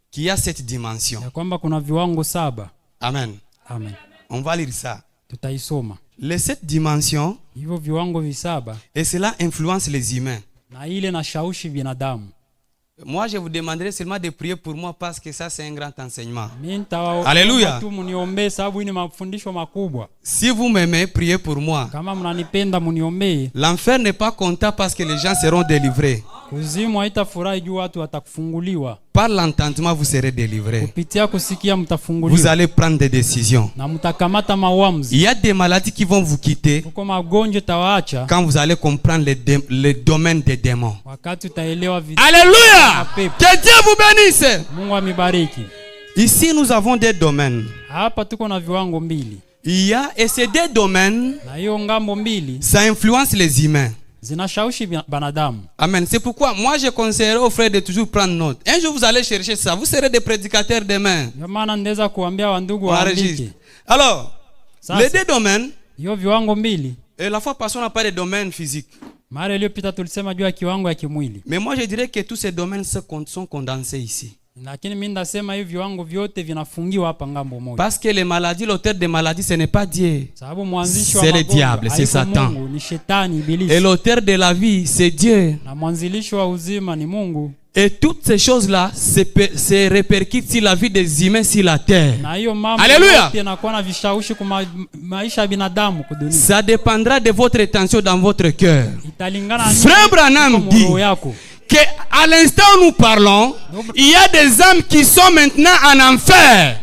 qu'il y a cette dimension. ya kwamba kuna viwango 7. Amen. Amen. On va lire ça. Tutaisoma. Les 7 dimensions, Hivyo viwango 7 et cela influence les humains. na ile na shawishi binadamu. Moi, je vous demanderai seulement de prier pour moi parce que ça, c'est un grand enseignement. Alléluia. Tu muniombee sababu ni mafundisho makubwa. Si vous m'aimez, priez pour moi. Kama mnanipenda muniombee. L'enfer n'est pas content parce que les gens seront délivrés. Kuzimu haitafurahi juu watu watakufunguliwa. Par l'entendement, vous serez délivrés. Kupitia kusikia mtafunguliwa. Vous allez prendre des décisions. Na mtakamata maamuzi. Il y a des maladies qui vont vous quitter Uko magonjwa tawaacha quand vous allez comprendre les domaines des démons. Wakati utaelewa Alléluia! Que Dieu vous bénisse! Mungu amibariki. Ici, nous avons des domaines. Hapa tuko na viwango mbili. Il y a, et ces deux domaines, na hiyo ngambo mbili, ça influence les humains. Zinashawishi banadamu. Amen. C'est pourquoi moi je conseillerais aux frères de toujours prendre note. Un jour vous allez chercher ça. Vous serez des prédicateurs demain. Alors, les deux domaines. Et la fois passée on n'a pas de domaine physique. Mais moi je dirais que tous ces domaines sont condensés ici. Parce que les maladies, l'auteur des maladies, ce n'est pas Dieu. C'est le diable, c'est Satan. Et l'auteur de la vie, c'est Dieu. Et toutes ces choses-là se répercutent sur la vie des humains sur la terre. Alléluia! Ça dépendra de votre attention dans votre cœur. Frère Branham dit qu'à l'instant où nous parlons, il y a des âmes qui sont maintenant en enfer.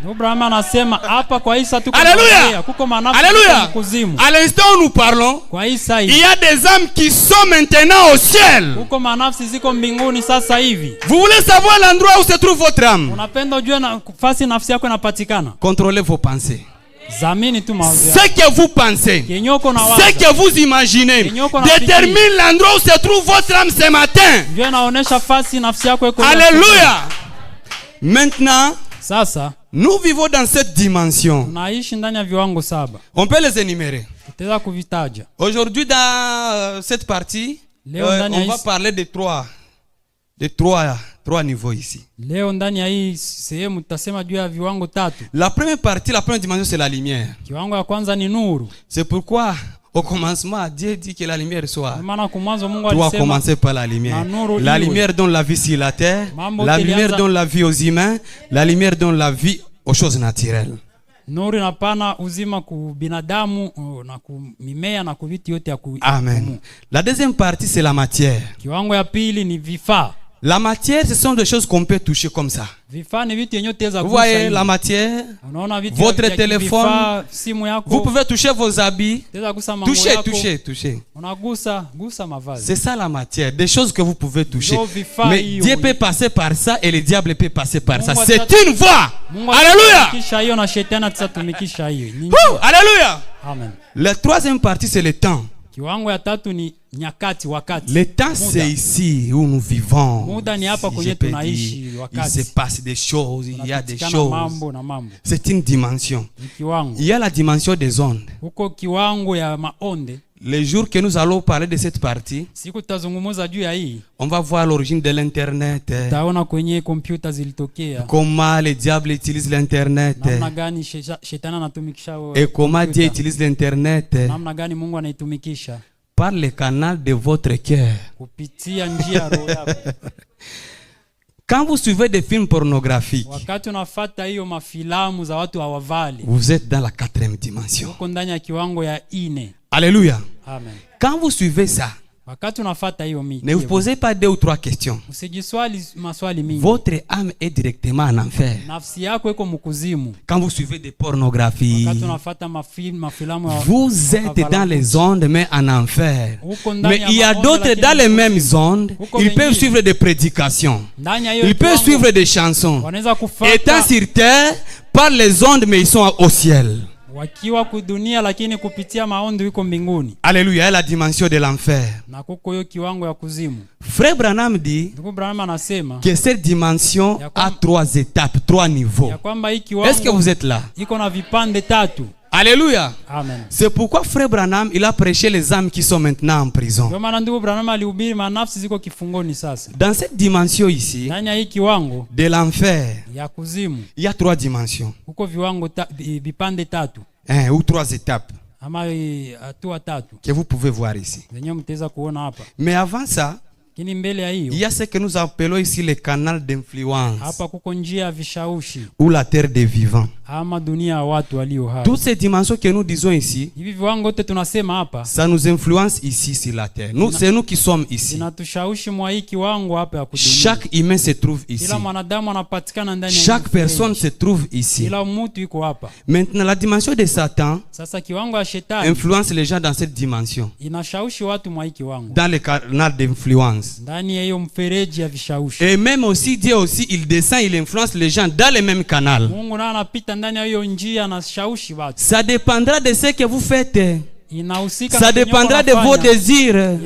Alléluia! Alléluia! À l'instant où nous parlons, il y a des âmes qui sont maintenant au ciel. Vous voulez savoir l'endroit où se trouve votre âme? Contrôlez vos pensées. Ce que vous pensez, ce que vous imaginez, détermine l'endroit où se trouve votre âme ce matin. Alléluia. Maintenant, nous vivons dans cette dimension. On peut les énumérer. Aujourd'hui, dans cette partie, on va parler de trois niveaux ici. La première partie, la première dimension, c'est la lumière. C'est pourquoi au commencement, Dieu dit que la lumière soit. Tu dois commencer par la lumière. La lumière donne la vie sur la terre. La lumière donne la vie aux humains. La lumière donne la vie aux choses naturelles. Amen. La deuxième partie, c'est la matière. La matière, ce sont des choses qu'on peut toucher comme ça. Vous voyez la matière, votre téléphone, vous pouvez toucher vos habits, toucher. C'est ça la matière, des choses que vous pouvez toucher. Mais Dieu peut passer par ça et le diable peut passer par ça. C'est une voie. Alléluia. Alléluia. La troisième partie, c'est le temps. Le temps, c'est ici où nous vivons. Il se passe des choses, il y a des choses. C'est une dimension. Il y a la dimension des ondes. Les jours que nous allons parler de cette partie, on va voir l'origine de l'internet. Comment le diable utilise l'internet. Et comment Dieu utilise l'internet. Par le canal de votre cœur. Quand vous suivez des films pornographiques, vous êtes dans la 4e dimension. Alléluia. Amen. Quand vous suivez ça, wakati unafuata hiyo miti, ne vous posez pas 2 ou 3 questions. Usijiswali maswali mingi. Votre âme est directement en enfer. Nafsi yako iko mkuzimu. Quand vous suivez des pornographies, wakati unafuata mafilamu, vous êtes dans les ondes mais en enfer. Mais il y a d'autres dans les mêmes ondes, ils peuvent suivre des prédications, ils peuvent suivre des chansons, étant sur terre par les ondes mais ils sont au ciel. Wakiwa kudunia lakini kupitia maondo iko mbinguni. Alléluia, la dimension de l'enfer. Na kuko hiyo kiwango ya kuzimu. Frère Branham dit que cette dimension a 3 étapes, 3 niveaux. Est-ce que vous êtes là? Iko na vipande tatu. Alléluia. Amen. C'est pourquoi Frère Branham il a prêché les âmes qui sont maintenant en prison. Dans cette dimension ici de l'enfer, il y a 3 dimensions. Ou 3 étapes que vous pouvez voir ici. Mais avant ça, il y a ce que nous appelons ici le canal d'influence ou la terre des vivants. Toutes ces dimensions que nous disons ici, ça nous influence ici sur la terre. C'est nous qui sommes ici. Chaque humain se trouve ici. Chaque personne se trouve ici. Maintenant, la dimension de Satan influence les gens dans cette dimension, dans le canal d'influence. Et même aussi, Dieu aussi, il descend, il influence les gens dans le même canal. Ça dépendra de ce que vous faites. Ça dépendra de vos désirs.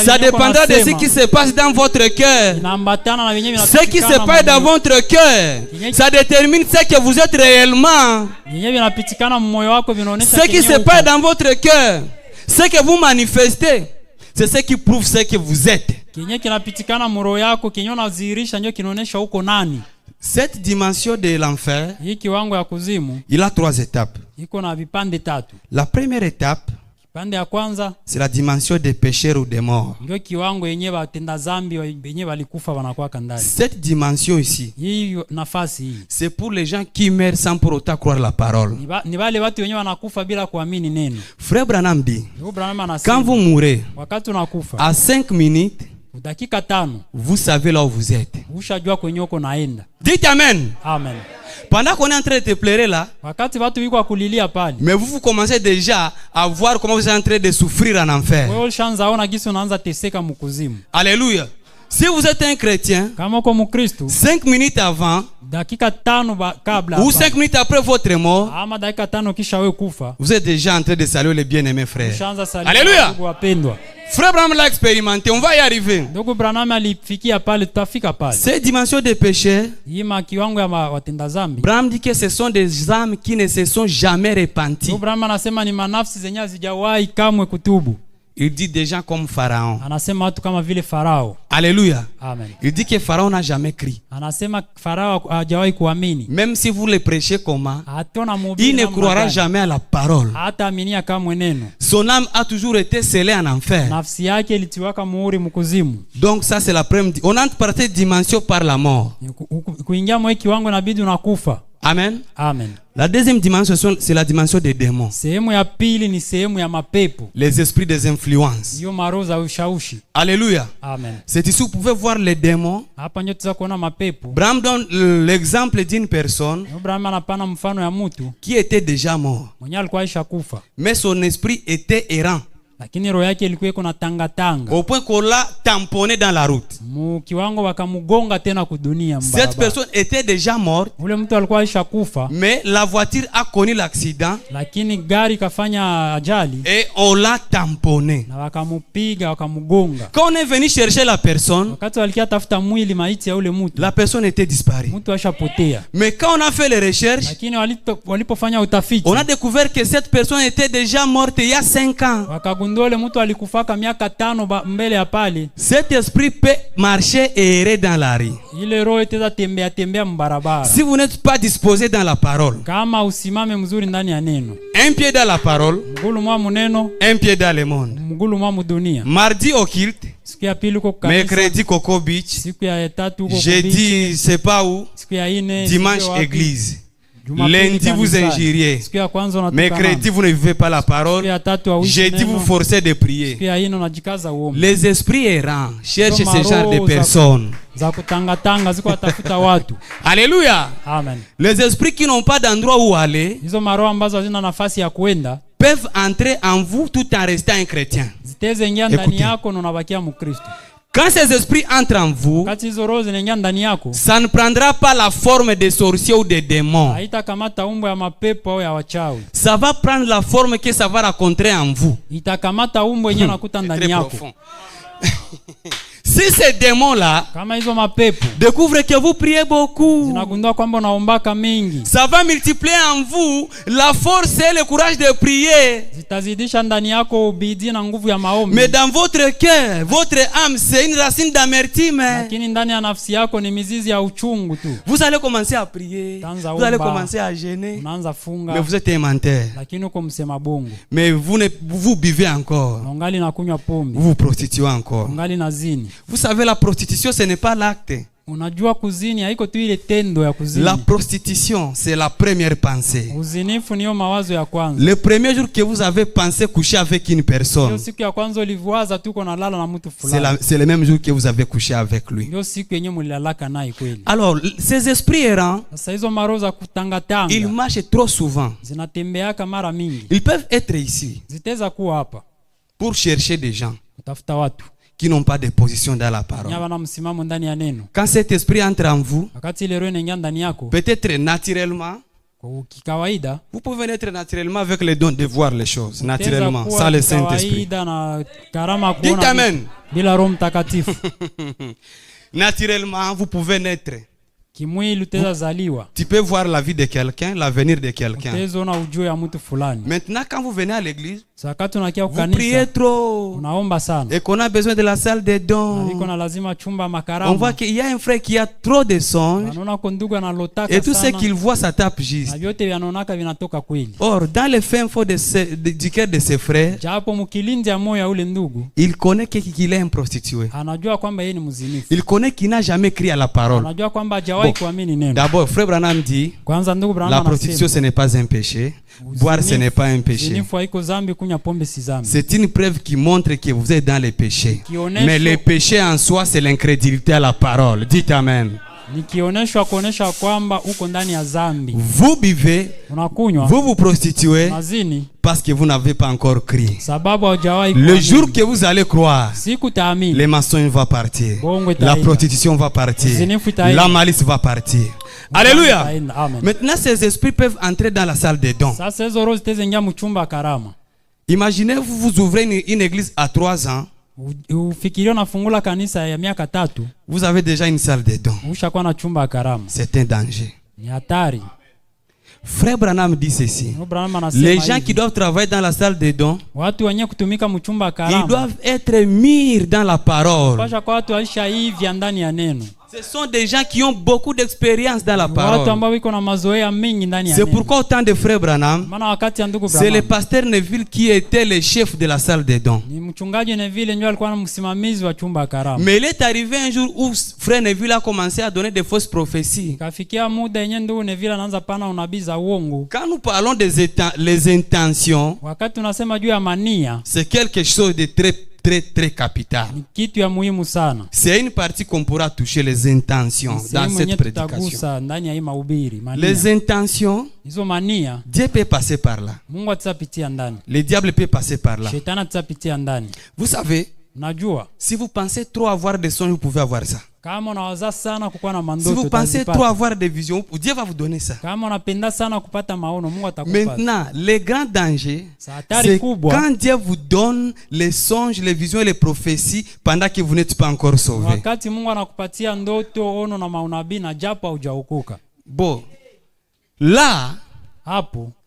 Ça dépendra de ce qui se passe dans votre cœur. Ce qui se passe dans votre cœur, ça détermine ce que vous êtes réellement. Ce qui se passe dans votre cœur, ce que vous manifestez, c'est ce qui prouve ce que vous êtes. Cette dimension de l'enfer, il a 3 étapes. La première étape, c'est la dimension des pécheurs ou des morts. Cette dimension ici, c'est pour les gens qui meurent sans pour autant croire la parole. Frère Branham dit, quand vous mourrez, à 5 minutes, vous savez là où vous êtes. Dites Amen. Amen. Pendant qu'on est en train de te pleurer là, mais vous commencez déjà à voir comment vous êtes en train de souffrir en enfer. Alléluia. Si vous êtes un chrétien, 5 minutes avant ou 5 minutes après votre mort, vous êtes déjà en train de saluer les bien-aimés frères. Alléluia. Frère Branham l'a expérimenté, on va y arriver. Ces dimensions de péché, Branham dit que ce sont des âmes qui ne se sont jamais repenties. Il dit des gens comme Pharaon. Alléluia. Amen. Il dit que Pharaon n'a jamais crié. Même si vous le prêchez comment, il ne croira jamais à la parole. Son âme a toujours été scellée en enfer. Donc ça c'est la première. On entre par cette dimension par la mort. Amen. Amen. La deuxième dimension, c'est la dimension des démons. Les esprits des influences. Alléluia. Amen. C'est ici où vous pouvez voir les démons. Branham donne l'exemple d'une personne qui était déjà mort. Mais son esprit était errant. Au point qu'on l'a tamponné dans la route. Cette personne était déjà morte, mais la voiture a connu l'accident et on l'a tamponné. Quand on est venu chercher la personne, la personne était disparue. Mais quand on a fait les recherches, on a découvert que cette personne était déjà morte il y a 5 ans. Cet esprit peut marcher et errer dans la rue. Si vous n'êtes pas disposé dans la parole, un pied dans la parole, un pied dans le monde. Mardi au culte, mercredi Coco Beach, jeudi c'est pas où, dimanche église. Lundi, vous injuriez. Mercredi, vous ne vivez pas la parole. Jeudi, vous forcez de prier. Les esprits errants cherchent ce genre de personnes. Alléluia. Amen. Les esprits qui n'ont pas d'endroit où aller peuvent entrer en vous tout en restant un chrétien. Écoutez. Quand ces esprits entrent en vous, ça ne prendra pas la forme des sorciers ou des démons. Ça va prendre la forme que ça va rencontrer en vous. C'est très profond. Si ces démons-là découvrent que vous priez beaucoup, ça va multiplier en vous la force et le courage de prier. Mais dans votre cœur, votre âme, c'est une racine d'amertume. Vous allez commencer à prier, vous allez commencer à jeûner, mais vous êtes un menteur. Mais vous buvez encore, vous vous prostituez encore. Vous savez, la prostitution, ce n'est pas l'acte. La prostitution, c'est la première pensée. Le premier jour que vous avez pensé coucher avec une personne, c'est le même jour que vous avez couché avec lui. Alors, ces esprits errants, ils marchent trop souvent. Ils peuvent être ici pour chercher des gens qui n'ont pas de position dans la parole. Quand cet esprit entre en vous, peut-être naturellement, vous pouvez naître naturellement avec le don de voir les choses, naturellement, sans le Saint-Esprit. Dites Amen. Naturellement, vous pouvez naître. Tu peux voir la vie de quelqu'un, l'avenir de quelqu'un. Maintenant, quand vous venez à l'église, vous priez trop et qu'on a besoin de la salle des dons. On voit qu'il y a un frère qui a trop de songes et tout ce qu'il voit, ça tape juste. Or, dans le fin fond du cœur de ses frères, il connaît qu'il est un prostitué. Il connaît qu'il n'a jamais crié à la parole. D'abord, frère Branham dit, la prostitution ce n'est pas un péché, boire ce n'est pas un péché. C'est une preuve qui montre que vous êtes dans les péchés. Mais le péché en soi, c'est l'incrédulité à la parole. Dites Amen. Vous buvez, vous vous prostituez parce que vous n'avez pas encore crié. Le jour que vous allez croire, les mensonges vont partir, la prostitution va partir, la malice va partir. Alléluia. Maintenant, ces esprits peuvent entrer dans la salle des dons. Imaginez, vous ouvrez une église à 3 ans. Vous avez déjà une salle de dons. C'est un danger. Frère Branham dit ceci. Les gens qui doivent travailler dans la salle de dons, ils doivent être mûrs dans la parole. Ce sont des gens qui ont beaucoup d'expérience dans la parole. C'est pourquoi autant de frères Branham, c'est le pasteur Neville qui était le chef de la salle des dons. Mais il est arrivé un jour où frère Neville a commencé à donner des fausses prophéties. Quand nous parlons des les intentions, c'est quelque chose de très capital. C'est une partie qu'on pourra toucher, les intentions dans cette prédication. Les intentions, Dieu peut passer par là. Le diable peut passer par là. Vous savez, si vous pensez trop avoir des songes, vous pouvez avoir ça. Si vous pensez trop avoir des visions, Dieu va vous donner ça. Maintenant, le grand danger, c'est quand Dieu vous donne les songes, les visions et les prophéties pendant que vous n'êtes pas encore sauvé. Bon, là,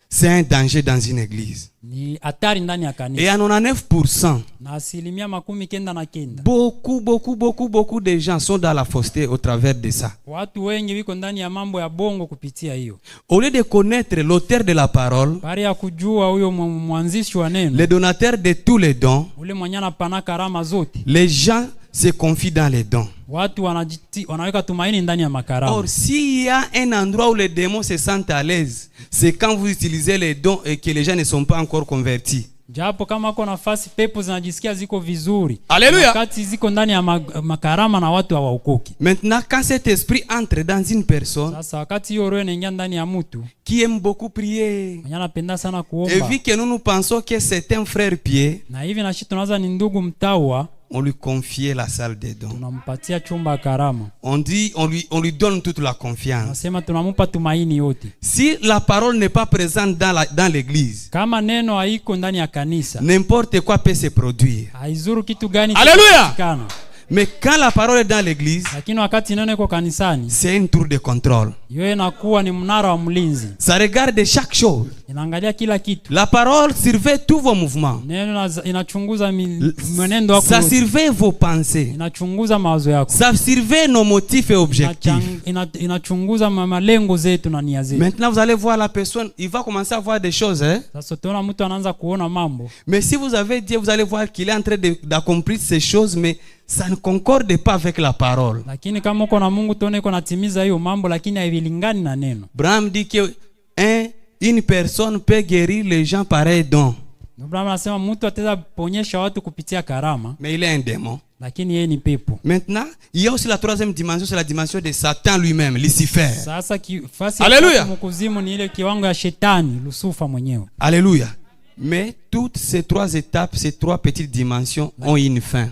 c'est un danger dans une église. Et à 99%, beaucoup de gens sont dans la fausseté au travers de ça. Au lieu de connaître l'auteur de la parole, le donateur de tous les dons, les gens se confient dans les dons. Watu wanaweka tumaini ndani ya makarama. Or, s'il y a un endroit où les démons se sentent à l'aise, c'est quand vous utilisez les dons et que les gens ne sont pas encore convertis. Japo kama kwa nafasi pepo zinajisikia ziko vizuri. Alléluia. Wakati ziko ndani ya makarama na watu hawaokoki. Maintenant, quand cet esprit entre dans une personne, sasa wakati hiyo roho inaingia ndani ya mtu qui aime beaucoup prier, anapenda sana kuomba, et vu que nous pensons que c'est un frère pieux, na hivi na tunaanza ni ndugu mtawa, on lui confie la salle des dons. Tunampatia chumba karama. On dit, on lui donne toute la confiance. Nasema tunamupa tumaini yote. Si la parole n'est pas présente dans l'église, kama neno haiko ndani ya kanisa, n'importe quoi peut se produire. Haizuru kitu gani. Alléluia. Mais quand la parole est dans l'église, c'est une tour de contrôle. Ça regarde chaque chose. La parole surveille tous vos mouvements. Ça surveille vos pensées. Ça surveille nos motifs et objectifs. Maintenant, vous allez voir la personne, il va commencer à voir des choses. Hein? Mais si vous avez Dieu, vous allez voir qu'il est en train d'accomplir ces choses, mais ça ne concorde pas avec la parole. Branham dit que une personne peut guérir les gens par un don. Mais il est un démon. Maintenant, il y a aussi la troisième dimension, c'est la dimension de Satan lui-même, Lucifer. Alléluia. Alléluia. Mais toutes ces trois étapes, ces trois petites dimensions ont une fin.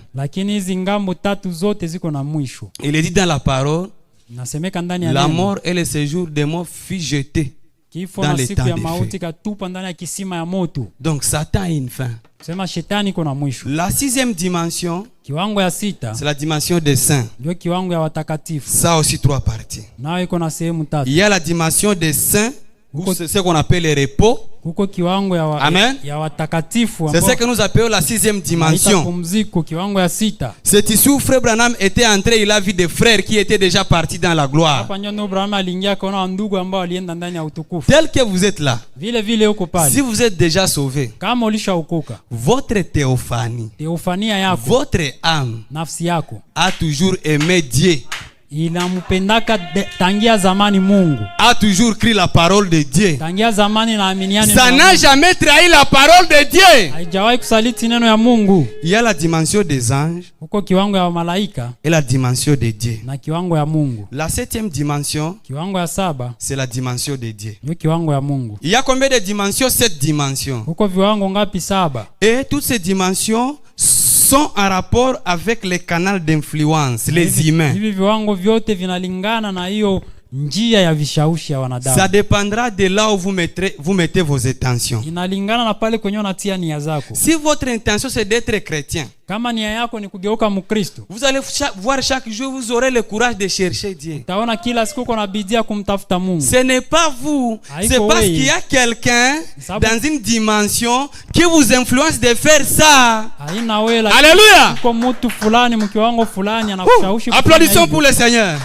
Il est dit dans la parole, la mort et le séjour des morts fut jeté dans les temps de feu. Donc Satan a une fin. La sixième dimension, c'est la dimension des saints. Ça aussi trois parties. Il y a la dimension des saints, c'est ce qu'on appelle le repos. Amen. C'est ce que nous appelons la sixième dimension. C'est ici où Frère Branham était entré, il a vu des frères qui étaient déjà partis dans la gloire. Tel que vous êtes là, si vous êtes déjà sauvé, votre théophanie, votre âme a toujours aimé Dieu. A toujours cru la parole de Dieu. Ça n'a jamais trahi la parole de Dieu. Il y a la dimension des anges et la dimension de Dieu. La septième dimension, c'est la dimension de Dieu. Il y a combien de dimensions? 7 dimensions. Et toutes ces dimensions sont en rapport avec les canaux d'influence, les humains. Ça dépendra de là où vous mettez vos intentions. Si votre intention c'est d'être chrétien, vous allez voir chaque jour, vous aurez le courage de chercher Dieu. Ce n'est pas vous, c'est parce qu'il y a quelqu'un dans une dimension qui vous influence de faire ça. Alléluia. Applaudissons pour le Seigneur.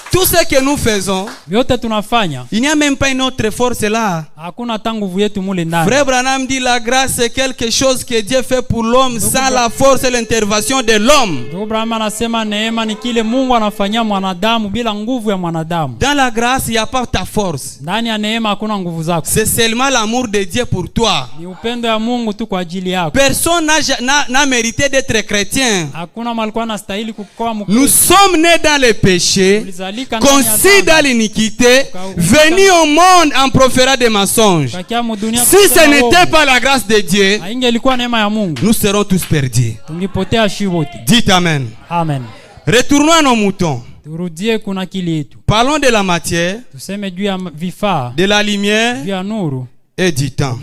Tout ce que nous faisons, il n'y a même pas une autre force là. Frère Branham dit la grâce c'est quelque chose que Dieu fait pour l'homme sans la force et l'intervention de l'homme. Dans la grâce, il n'y a pas ta force. C'est seulement l'amour de Dieu pour toi. Personne n'a mérité d'être chrétien. Nous sommes nés dans le péché, conçus dans l'iniquité, venus au monde en proférant des mensonges. Si ce n'était pas la grâce de Dieu, nous serons tous perdus. Dites Amen. Amen. Retournons à nos moutons. Parlons de la matière, de la lumière et du temps.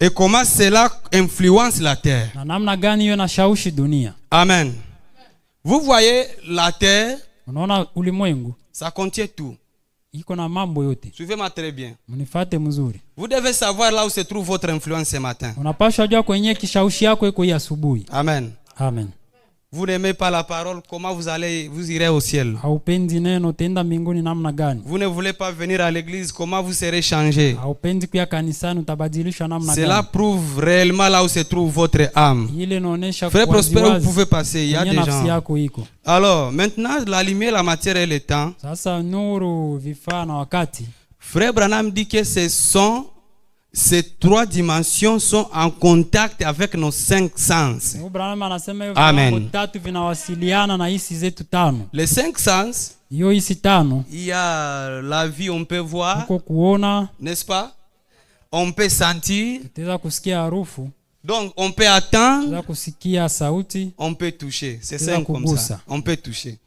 Et comment cela influence la terre. Amen. Vous voyez la terre, ça contient tout. Suivez-moi très bien. Vous devez savoir là où se trouve votre influence ce matin. Amen. Amen. Vous n'aimez pas la parole, comment vous irez au ciel? Haupendi neno, utaenda mbinguni namna gani? Vous ne voulez pas venir à l'église, comment vous serez changé? Haupendi kuja kanisani, utabadilishwa namna gani? Cela prouve réellement là où se trouve votre âme. Ile inaonyesha Frère Prosper, vous pouvez passer, il y a des nafsi yako iko. Alors, maintenant, la lumière, la matière et le temps. Sasa nuru, vifaa na wakati. Frère Branham dit que ces trois dimensions sont en contact avec nos 5 sens. Amen. Les 5 sens, il y a la vue, on peut voir, n'est-ce pas? On peut sentir, donc on peut attendre, on peut toucher. C'est 5 comme ça. On peut toucher.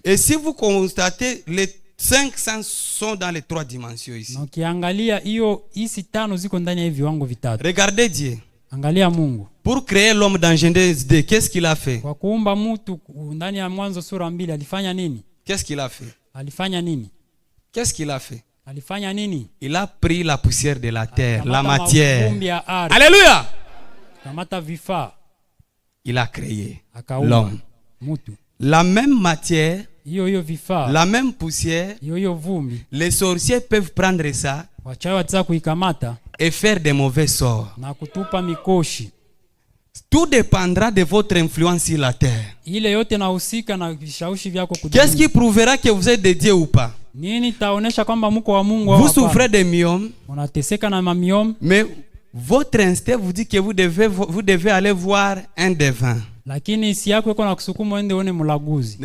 Et si vous constatez, les 5 sens sont dans les 3 dimensions ici. Regardez Dieu. Pour créer l'homme dans Genèse 2, qu'est-ce qu'il a fait? Qu'est-ce qu'il a fait? Qu'est-ce qu'il a fait? Il a pris la poussière de la terre, la matière. Alléluia! Il a créé l'homme. La même matière, la même poussière, les sorciers peuvent prendre ça et faire des mauvais sorts. Tout dépendra de votre influence sur la terre. Qu'est-ce qui prouvera que vous êtes de Dieu ou pas? Vous souffrez de myome, mais votre instinct vous dit que vous devez aller voir un devin. Ne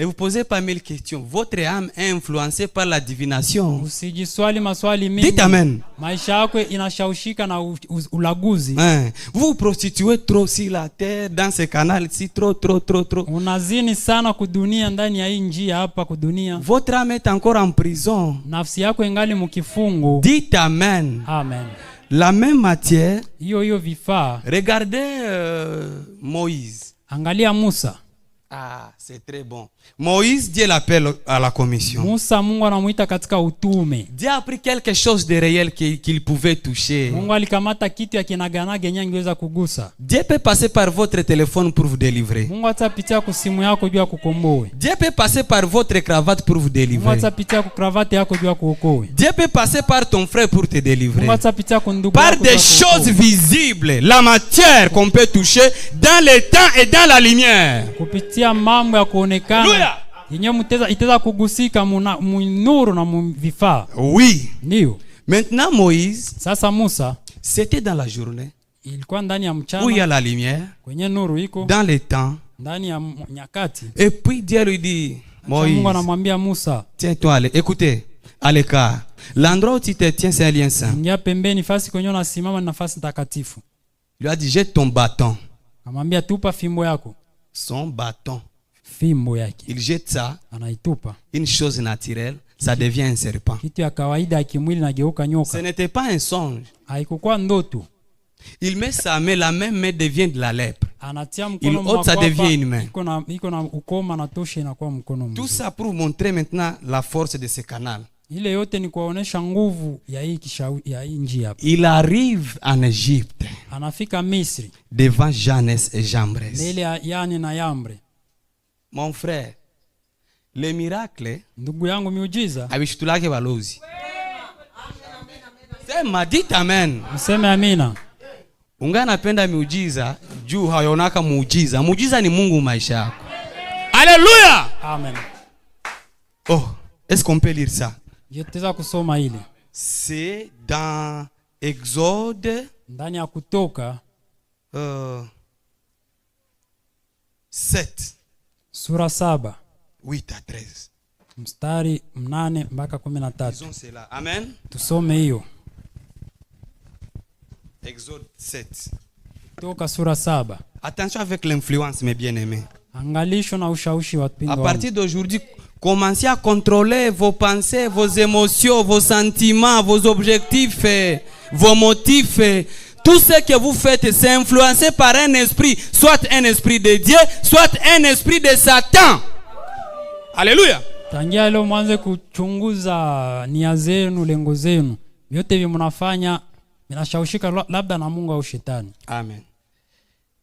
vous posez pas 1000 questions. Votre âme est influencée par la divination. Dites Amen. Vous prostituez trop sur la terre, dans ce canal-ci, trop. Votre âme est encore en prison. Dites Amen. Amen. La même matière. Regardez Moïse. Angalia Musa. Ah, c'est très bon. Moïse, Dieu l'appelle à la commission. Musa, Mungu anamuita katika utume. Dieu a pris quelque chose de réel qu'il pouvait toucher. Mungu alikamata kitu ya kinaganaga yenye angeweza kugusa. Dieu peut passer par votre téléphone pour vous délivrer. Mungu atapitia kwa simu yako juu ya kukomboe. Dieu peut passer par votre cravate pour vous délivrer. Mungu atapitia kwa cravate yako juu ya kuokoe. Dieu peut passer par ton frère pour te délivrer. Mungu atapitia kwa ndugu par des choses visibles, la matière qu'on peut toucher dans le temps et dans la lumière. Kupitia mambo ya kuonekana. Oui. Maintenant Moïse, c'était dans la journée où il y a la lumière, dans le temps. Et puis Dieu lui dit, Moïse, tiens-toi, écoutez, à l'écart. L'endroit où tu te tiens, c'est un lien saint. Il lui a dit, jette ton bâton. Son bâton. Il jette ça, une chose naturelle, ça devient un serpent. Ce n'était pas un songe. Il met sa main, la même main devient de la lèpre. Il ôte, ça devient une main. Tout ça pour montrer maintenant la force de ce canal. Il arrive en Égypte devant Jannes et Jambres. Mon frère, le miracle avishitulake balozi. Sema dit amen. Mseme amina. Unganapenda miujiza juu hayonaka muujiza. Muujiza ni Mungu maisha yako. Alléluia. Amen. Oh, est-ce qu'on peut lire ça? C'est dans Exode. Ndani ya Kutoka 7. Sura 7. 8 à 13. Mstari 8 mpaka 13. Disons cela. Amen. Tusome hiyo. Exode 7. Kutoka sura 7. Attention avec l'influence, mes bien-aimés. Angalisho na ushawishi wa wapendwa. À partir d'aujourd'hui, commencez à contrôler vos pensées, vos émotions, vos sentiments, vos objectifs, vos motifs. Tout ce que vous faites, c'est influencé par un esprit, soit un esprit de Dieu, soit un esprit de Satan. Alléluia. Tangia leo mwanze kuchunguza nia zenu, lengo zenu. Vyote hivi mnafanya vinashawishika labda na Mungu au shetani. Amen.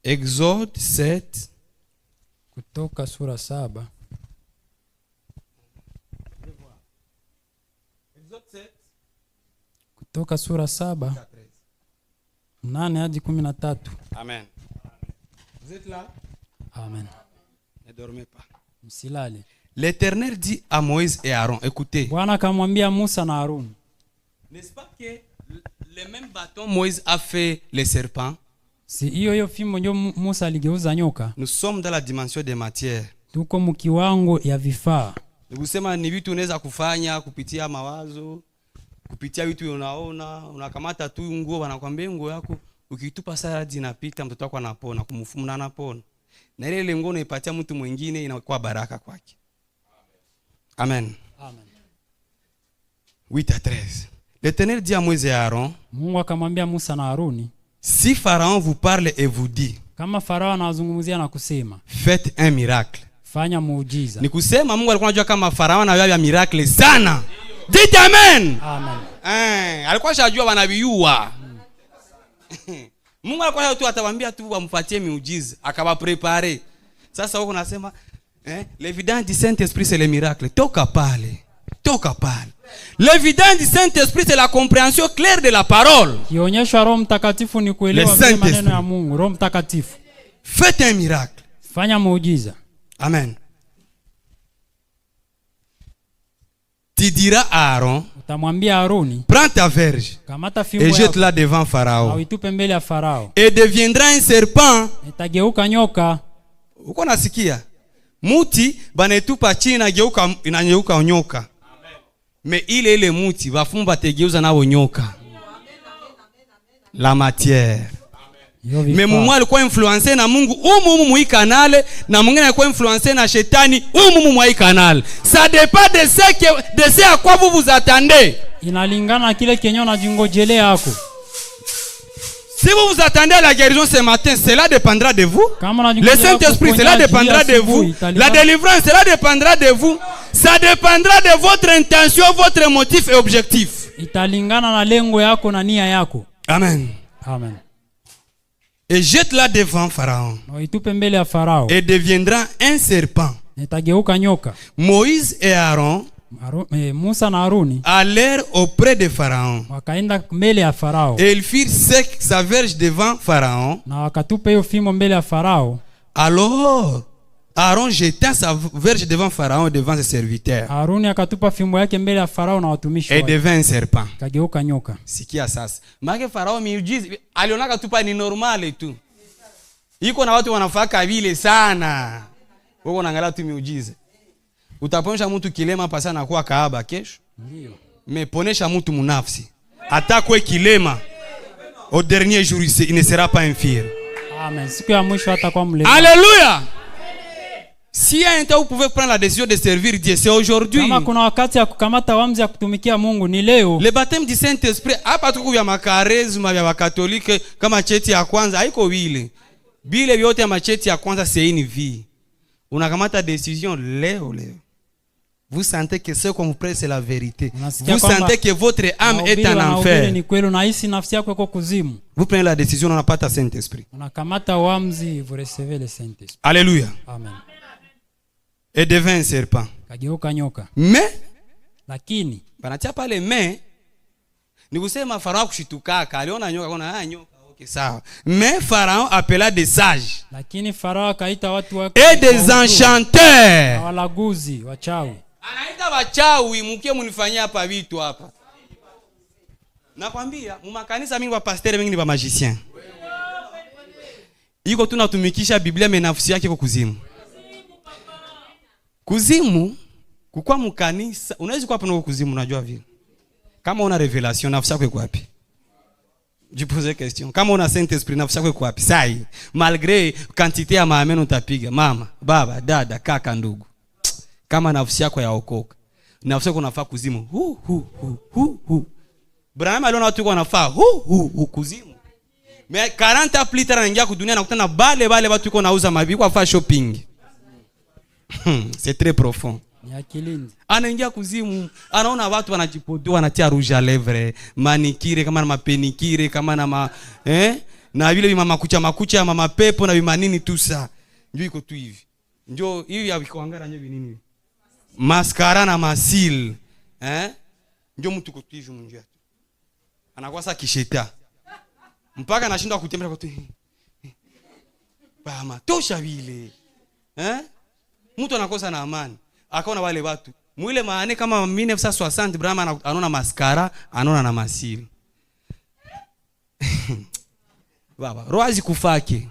Exode 7. Kutoka sura 7. Kutoka sura 7 8 hadi 13. Amen. Vous êtes là? Amen. Ne dormez pas. Msilale. L'Éternel dit à Moïse et Aaron, écoutez. Bwana akamwambia Musa na Aaron. N'est-ce pas que le même bâton Moïse a fait les serpents? Si hiyo fimbo ndio Musa aligeuza nyoka. Nous sommes dans la dimension des matières. Tuko mkiwango ya vifaa. Nikusema ni vitu unaweza kufanya kupitia mawazo, kupitia vitu unaona, unakamata tu nguo wanakuambia nguo yako ukitupa saa zinapita mtoto wako anapona, kumfumuna anapona. Na ile nguo unaipatia mtu mwingine inakuwa baraka kwake. Amen. Amen. 8-13. L'Éternel dit à Moïse et Aaron, Mungu akamwambia Musa na Aroni, si Pharaon vous parle et vous dit, kama Farao anazungumzia na kusema, faites un miracle. Fanya muujiza. Ni kusema Mungu alikuwa anajua kama Farao anajua miracle sana. Dites amen. Amen. Alikuwa anajua wanabiyua. Mungu alikuwa tu atawaambia tu wamfuatie miujiza, akawaprepare. Sasa wao unasema l'évidence du Saint-Esprit c'est le miracle. Toka pale. L'évidence du Saint-Esprit c'est la compréhension claire de la parole. Kionyesho Roho Mtakatifu ni kuelewa maneno ya Mungu. Roho Mtakatifu. Faites un miracle. Fanya muujiza. Amen. Tu diras à Aaron, utamwambia Aroni, prends ta verge kamata fimbo et jette-la devant Pharaon. Auitupe mbele ya Farao. Et deviendra un serpent. Itageuka nyoka. Uko nasikia? Muti banetupa chini inageuka nyoka. Mais ile muti bafumba tegeuza nao nyoka. La matière. Mais Mungu alikuwa influencé na Mungu mu hii kanale, na mwingine alikuwa influencé na shetani mu hii kanale. Ça dépend de ce à quoi vous vous attendez. Inalingana kile kenyo unajingojelea yako. Si vous vous attendez à la guérison ce matin, cela dépendra de vous. Le Saint-Esprit, cela dépendra de vous. La délivrance, cela dépendra de vous. Ça dépendra de votre intention, votre motif et objectif. Italingana na lengo yako na nia yako. Amen. Amen. Et jette-la devant Pharaon. Et deviendra un serpent. Moïse et Aaron allèrent auprès de Pharaon. Et ils firent sec sa verge devant Pharaon. Alors Aaron jeta sa verge devant Pharaon, devant ses serviteurs. Et devint un serpent. Sikia sasa. Maana Farao miujiza alionaka tu pa ni normal tu. Iko na watu wanafaka vile sana. Wewe unaangalia tu miujiza. Utaponesha mtu kilema pasa na kuwa kaaba kesho. Ndio. Meponesha mtu munafsi. Atakwe kilema. Au dernier jour il ne sera pas infirme. Amen. Siku ya mwisho atakuwa mlema. Alléluia. Si un temps vous pouvez prendre la décision de servir Dieu, c'est aujourd'hui. Kama kuna wakati ya kukamata uamuzi ya kutumikia Mungu ni leo. Le baptême du Saint-Esprit hapa tuko vya makarisma vya Wakatolike kama cheti ya kwanza haiko vile. Bile vyote ya macheti ya kwanza c'est une vie. Unakamata décision leo. Vous sentez que ce qu'on vous prête c'est la vérité. Vous sentez que votre âme est en enfer. Ni kweli unahisi nafsi yako iko kuzimu. Vous prenez la décision, on n'a pas ta Saint-Esprit. Unakamata uamuzi, vous recevez le Saint-Esprit. Alléluia. Amen. Et devint un serpent. Mais lakini banatia pale ni kusema Farao kushitukaka aliona nyoka kuna nyoka okay sawa. Mais Pharaon appela des sages. Lakini Farao akaita watu wake et des enchanteurs. Walaguzi, wachawi. Anaita wachawi mkie mnifanyia hapa vitu hapa. Nakwambia mumakanisa mingi wa pasteur mingi ni ba magicien. Iko tunatumikisha Biblia menafsi yake kwa kuzimu. Kuzimu kukua mkanisa unaweza kuwa hapo kuzimu unajua vile. Kama una revelation nafsi yako iko wapi? Je pose question. Kama una Saint-Esprit nafsi yako iko wapi? Sai malgré quantité ya maameno utapiga mama, baba, dada, kaka, ndugu. Kama nafsi yako yaokoka. Nafsi yako unafaa kuzimu. Brahim aliona watu wanafaa kuzimu. Mais 40 ans plus tard anaingia kudunia na kutana bale watu iko nauza mabibi kwa fa shopping. C'est très profond. Anaingia kuzimu, anaona watu wanajipodoa, wanatia rouge à lèvres, manikire kama na mapenikire kama na na vile makucha ya mama pepo na vimanini tu ça. Ndio iko tu hivi. Ndio hivi ya kuangara nyewe nini? Mascara na masil. Ndio mtu kutiju munjia. Anakuwa sasa kisheta. Mpaka anashindwa kutembea kwa tu. Bama, tosha vile. Mtu anakosa na amani. Akaona wale watu. Mwile maane kama 1960 Brahma anaona mascara, anaona na masili. Baba, roazi kufake.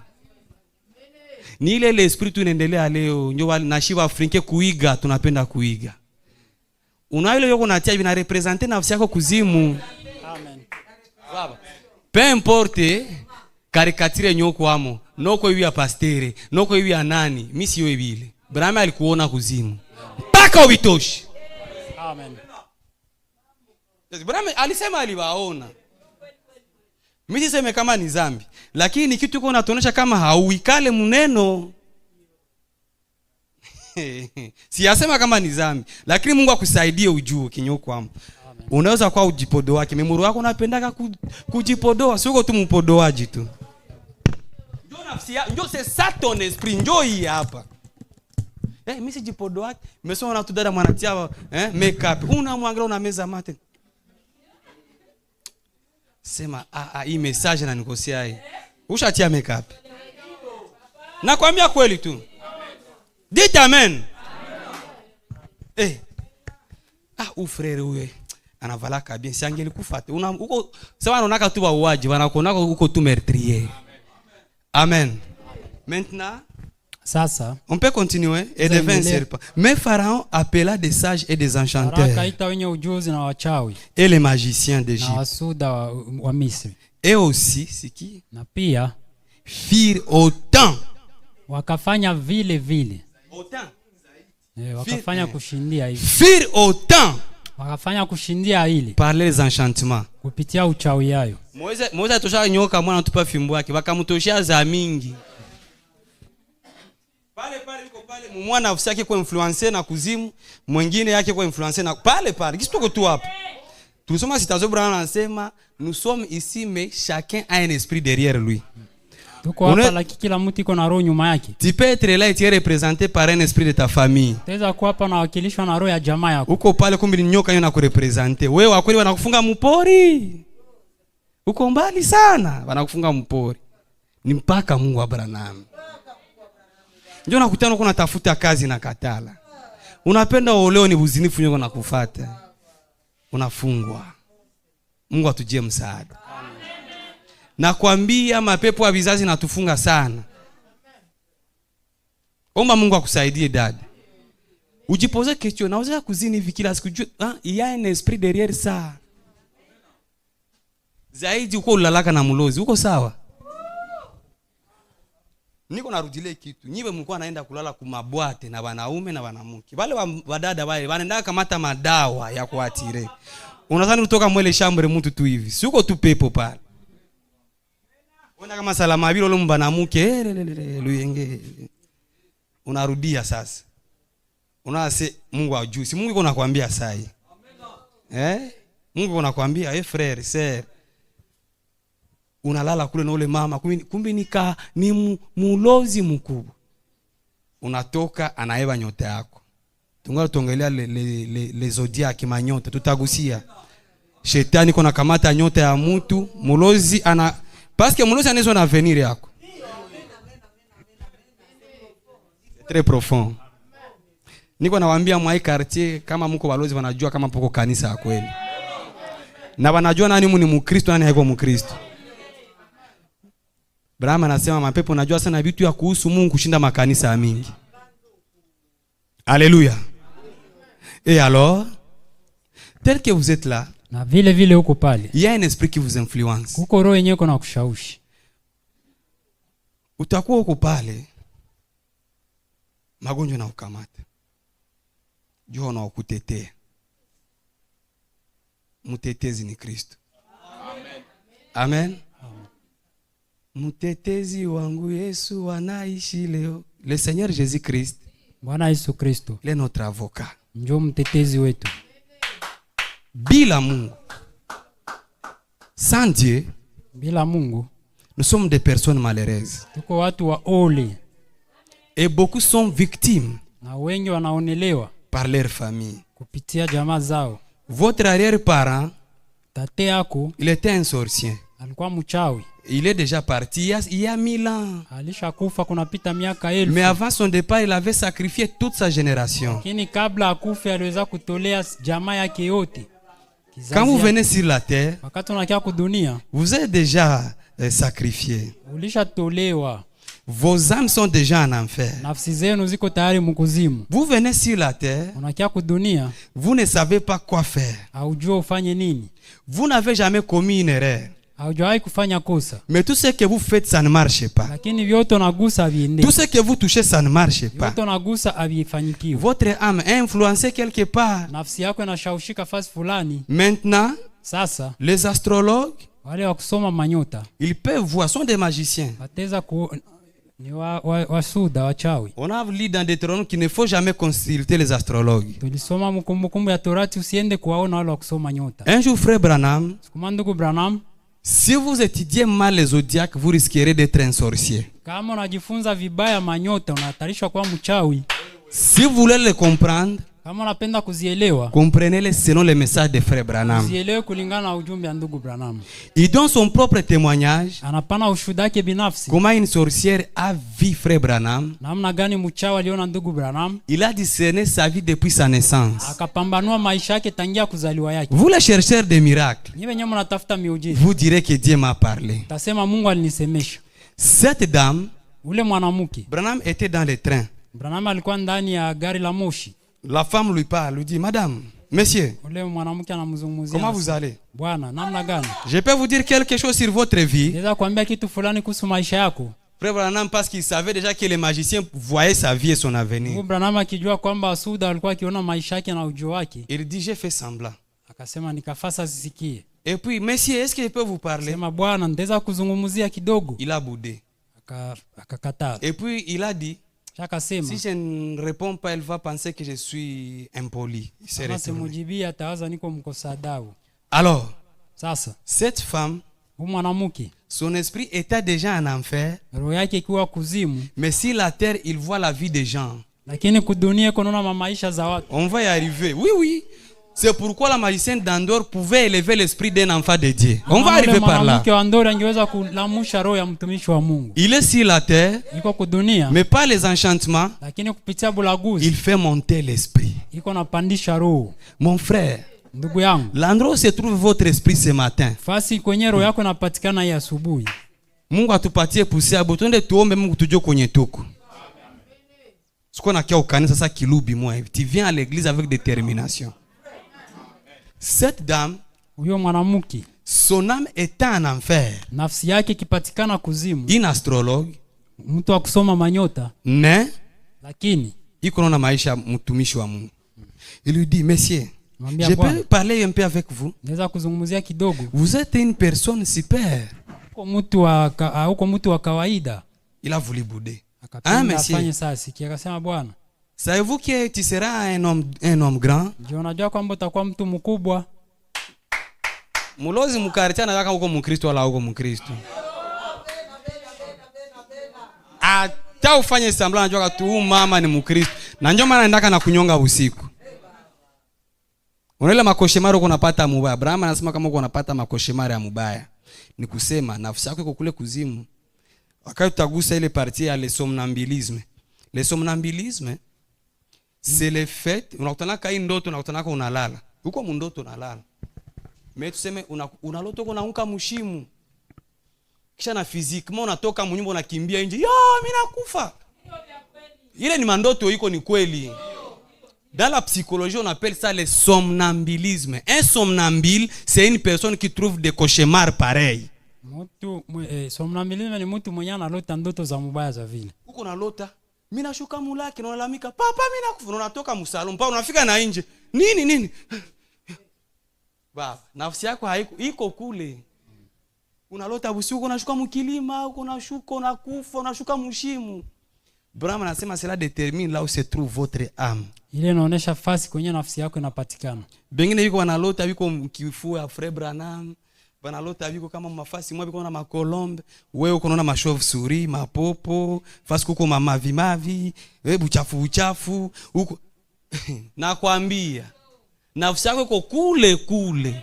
Ni ile l'esprit tu inaendelea leo, ndio na shiva Afrika kuiga, tunapenda kuiga. Una ile yoko natia vina representer nafsi yako kuzimu. Amen. Baba. Peu importe caricature nyoko amo, noko hivi ya pastere, noko hivi ya nani, mimi sio vile. Brahma alikuona kuzimu. Mpaka ubitoshi. Amen. Brahma alisema aliwaona. Mimi siseme kama ni zambi, lakini kitu kiko natuonesha kama hauikale muneno. Siyasema kama ni zambi, lakini Mungu akusaidie ujue kinyoko hapo. Unaweza kwa ujipodoa wake, memori wako unapendaka kujipodoa, sio tu mpodoaji tu. Ndio nafsi ya, ndio c'est ça ton esprit, ndio hii hapa. Mimi sijipodoa, nimesoma na tudada mwanatia makeup. Unamwangalia una meza mate. Sema hii message na nikosea hii. Ushatia makeup. Nakwambia kweli tu. Dites amen. Frère wewe anavalaka bien, si angeli kufate. Uko sawa unaonaka tu wauaji, wanakuonaka uko tu meurtrier. Amen. Maintenant sasa on peut continuer et devint serpent. Mais Pharaon appela des sages et des enchanteurs et les magiciens d'Égypte. Et aussi siki na pia firent autant. Wakafanya vile vile. Autant. Wakafanya kushindia hivi. Firent autant. Wakafanya kushindia ile. Par les enchantements. Kupitia uchawi yayo. Moza tosha nyoka mwana tupa fimbo yake bakamtoshia za mingi. Pale yuko pale mwana afisa yake kwa influencer na kuzimu, mwingine yake kwa influencer na pale. Kisi tuko tu hapa. Tulisoma Citazo Brahma anasema nous sommes ici mais chacun a un esprit derrière lui. Tuko hapa lakini kila mtu iko na roho nyuma yake. Tu peux être là et tu es représenté par un esprit de ta famille. Taweza kuwa hapa na wakilishwa na roho ya jamaa yako. Uko pale kumbe ni nyoka yeye anakurepresenter. Wewe wa kweli wanakufunga mpori. Uko mbali sana, wanakufunga mpori. Ni mpaka Mungu Abraham. Ndio nakutana uko unatafuta kazi na katala. Unapenda oleo ni buzinifu nyoko nakufuata. Unafungwa. Mungu atujie msaada. Nakwambia mapepo ya vizazi natufunga sana. Omba Mungu akusaidie dada. Ujipose question, naweza kuzini hivi kila siku, il y a un esprit derrière ça. Zaidi uko ulalaka na mulozi, uko sawa? Niko narudile kitu. Nyiwe mlikuwa naenda kulala kumabwate na wanaume na wanamke. Wale wadada wale wanaenda kamata madawa ya kuatire. Unadhani kutoka mwele shambre mtu tu hivi. Si uko tu pepo pale. Unaona kama salama vile ule mbanamuke luyenge. Unarudia sasa. Unase Mungu ajui. Si Mungu anakuambia sai. Mungu anakuambia frère, sœur. Unalala kule na ule mama kumbe ni mulozi mkubwa. Unatoka anaeva nyota yako. Tungoja tuongelea le zodiac manyota, tutagusia. Shetani kuna kamata nyota ya mtu, mulozi ana parce que mulozi anazo na avenir yako. Très profond. Niko nawaambia mwa quartier kama mko balozi wanajua kama poko kanisa ya kweli. Na wanajua nani ni Mkristo nani haiko Mkristo. Brahma anasema mapepo najua sana vitu ya kuhusu Mungu kushinda makanisa mingi. Alléluia. Et alors, tel que vous êtes là, na vile uko pale, il y a un esprit qui vous influence. Uko roho yenyewe kuna kushawishi. Utakuwa uko pale, magonjwa na ukamata. Jua na ukutetea. Mtetezi ni Kristo. Amen. Amen. Mtetezi wangu Yesu anaishi leo. Le Seigneur Jésus-Christ. Bwana Yesu Kristo. Le notre avocat. Njoo mtetezi wetu. Bila Mungu. Sans Dieu. Bila Mungu. Nous sommes des personnes malheureuses. Tuko watu wa ole. Et beaucoup sont victimes na wengi wanaonelewa par leur famille. kupitia jamaa zao. Votre arrière-parent, Tate yako il était un sorcier. alikuwa mchawi. Il est déjà parti il y a 1000 ans. Alishakufa kunapita miaka 1000. Mais avant son départ, il avait sacrifié toute sa génération. Lakini kabla akufe aliweza kutolea jamaa yake yote. Quand vous venez sur la terre, wakati unakia kudunia, vous êtes déjà sacrifié. Ulishatolewa. Vos âmes sont déjà en enfer. Nafsi zenu ziko tayari mkuzimu. Vous venez sur la terre, unakia kudunia, vous ne savez pas quoi faire. haujua ufanye nini. Vous n'avez jamais commis une erreur. Haujawahi kufanya kosa. Mais tout ce que vous faites, ça ne marche pas. Lakini vyote unagusa haviende. Tout ce que vous touchez, ça ne marche pas. Vyote unagusa havifanyikiwi. Votre âme est influencée quelque part. Nafsi yako inashawishika fasi fulani. Maintenant, sasa les astrologues, wale wa kusoma manyota, ils peuvent voir, sont des magiciens. wateza ku ni wasuda wachawi. On a lu dans Deutéronome qu'il ne faut jamais consulter les astrologues. Tulisoma mkumbukumbu ya Torati usiende kuwaona wale wa kusoma nyota. Un jour, frère Branham, Sikuma ndugu Branham, si vous étudiez mal les zodiacs, vous risquerez d'être un sorcier. kama unajifunza vibaya manyota unahatarishwa kuwa mchawi. Si vous voulez les comprendre, kama unapenda kuzielewa, comprenez-les selon les messages de frère Branham. kuzielewe kulingana na ujumbe wa ndugu Branham. Il donne son propre témoignage. Anapana ushuhuda wake binafsi. Comment une sorcière a vu frère Branham. Namna gani mchawi aliona ndugu Branham. Il a discerné sa vie depuis sa naissance. Akapambanua maisha yake tangia kuzaliwa yake. Vous les chercheurs de miracles, Ni wenyewe mnatafuta miujiza. vous direz que Dieu m'a parlé. Tasema Mungu alinisemesha. Cette dame, Ule mwanamke, Branham était dans le train. Branham alikuwa ndani ya gari la moshi. La femme lui parle, lui dit, madame, monsieur, Ule mwanamke anamzungumzia. comment vous allez? Bwana, namna gani? Je peux vous dire quelque chose sur votre vie. Naweza kuambia kitu fulani kuhusu maisha yako. Frère Branham, parce qu'il savait déjà que les magiciens voyaient sa vie et son avenir. Ndugu Branham akijua kwamba wasuda walikuwa akiona maisha yake na ujio wake. Il dit, j'ai fait semblant. Akasema nikafasa sisikie. Et puis, monsieur, est-ce que je peux vous parler? Sema bwana, ndeza kuzungumzia kidogo. Il a boudé. Akakataa. Et puis, il a dit, Akasema si je ne réponds pas, elle va penser que je suis impoli. Il s'est retourné. Simujibia atawaza niko mkosa adabu. Alors, sasa cette femme, mwanamke, son esprit était déjà en enfer. Roho yake ikiwa kuzimu. Mais si la terre, il voit la vie des gens. Lakini kudunia kunaona maisha za watu. On va y arriver. Oui, oui. C'est pourquoi la magicienne d'Andorre pouvait élever l'esprit d'un enfant de Dieu. On va arriver par là. Il est sur la terre, mais pas les enchantements. Il fait monter l'esprit. Mon frère, l'endroit où se trouve votre esprit ce matin, Mungu atupatie pusia butonde tuombe Mungu tujue kwenye tuko. Siko na kia ukanisa sasa kilubi mwa hivi. Tu viens à l'église avec détermination. Cette dame, son âme était en enfer. Nafsi yake ikipatikana kuzimu. Un astrologue, mtu wa kusoma manyota, ne, lakini iko na maisha mtumishi wa Mungu. Il lui dit, monsieur, je peux parler un peu avec vous? Naweza kuzungumzia kidogo. Vous êtes une personne super. Uko mtu wa kawaida. Il a voulu bouder. Hein, monsieur? Akasema bwana, savez-vous que tu seras un homme grand? Unajua kwamba utakuwa mtu mkubwa. Mulozi mkariti anataka uko Mkristo wala uko Mkristo. Hata ufanye sambla anajua tu mama ni Mkristo. Na ndio maana anaendaka na kunyonga usiku. Unaelewa makoshemari uko unapata mubaya. Abraham anasema kama uko unapata makoshemari ya mubaya, ni kusema nafsi yako iko kule kuzimu. Wakati utagusa ile partie ya le somnambulisme. Le somnambulisme, c'est le fait, unakutana kai ndoto, unakutana unalala. Uko mundoto unalala. Mais tuseme unaloto unaanguka mshimu. Kisha na physiquement unatoka mnyumba unakimbia nje. Yo, mimi nakufa. Ile ni mandoto iko ni kweli. Dans la psychologie, on appelle ça le somnambulisme. Un somnambule, c'est une personne qui trouve des cauchemars pareils. Somnambulisme ni mtu mwenye analota ndoto za mubaya za vile. Uko unalota, mimi nashuka mulaki na unalalamika, papa mimi nakufa, unatoka msalon, pa unafika na nje. Nini? Baba, nafsi yako haiko iko kule. Unalota usiku unashuka mkilima, unashuka unakufa, unashuka mshimu. Brahma anasema cela détermine là où se trouve votre âme. Ile inaonesha fasi kwenye nafsi yako inapatikana. Bengine yuko wanalota yuko kifua Frère Branham, banalota biko kama mafasi mwa biko na makolombe, wewe uko na mashove suri, mapopo, fasi kuko mavi, wewe uchafu uko nakwambia nafsi yako iko kule.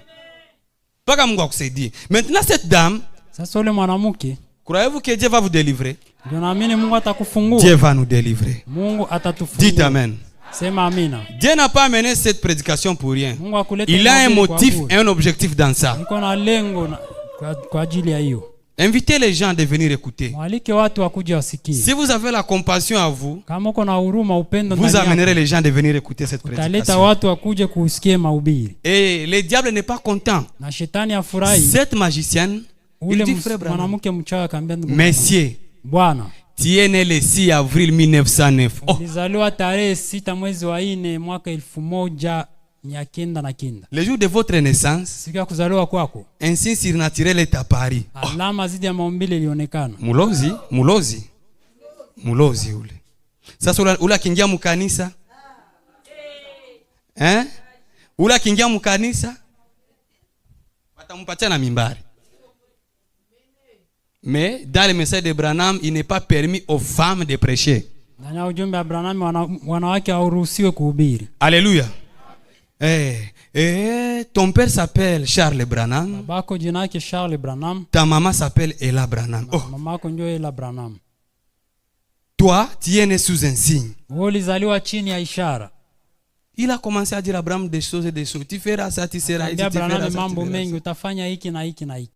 Paka Mungu akusaidie. Maintenant cette dame, sasa yule mwanamke, croyez-vous que Dieu va vous délivrer? Ndio naamini Mungu atakufungua. Dieu va nous délivrer. Mungu atatufungua. Dites amen. Sema amina. Dieu n'a pas amené cette prédication pour rien. Mungu akuleta. Il a un motif et un objectif dans ça. Niko na lengo kwa ajili ya hiyo. Invitez les gens de venir écouter. Mwalike watu wakuje wasikie. Si vous avez la compassion à vous, kama uko na huruma, upendo ndani vous yako, amènerez les gens de venir écouter cette prédication. Utaleta watu wakuje kusikia mahubiri. Et le diable n'est pas content. Na shetani afurahi. Cette magicienne, il dit frère Branham, mwanamke mchawi akamwambia ndugu, Messieurs, Bwana, tu es né le 6 avril 1909. Oh. Nilizaliwa tarehe 6 mwezi wa 4 mwaka 1909. Le jour de votre naissance, siku ya kuzaliwa kwako, un signe surnaturel est apparu. Alama zidi ya maumbile ilionekana. Mulozi ule. Sasa ula kingia mkanisa? Ula kingia mkanisa? Watampatia na mimbari. Mais dans le message de Branham, il n'est pas permis aux femmes de prêcher. Ndani ujumbe wa Branham wanawake hauruhusiwi kuhubiri. Alléluia. Ton père s'appelle Charles Branham. Babako jina yake Charles Branham. Ta maman s'appelle Ella Branham. Oh. Mamako ndio Ella Branham. Toi, tu es né sous un signe. Wewe ulizaliwa chini ya ishara. Il a commencé à dire à Abraham des choses et des choses. Tu feras ça, tu seras ici, tu feras ça. Mambo mengi, utafanya hiki na hiki na hiki.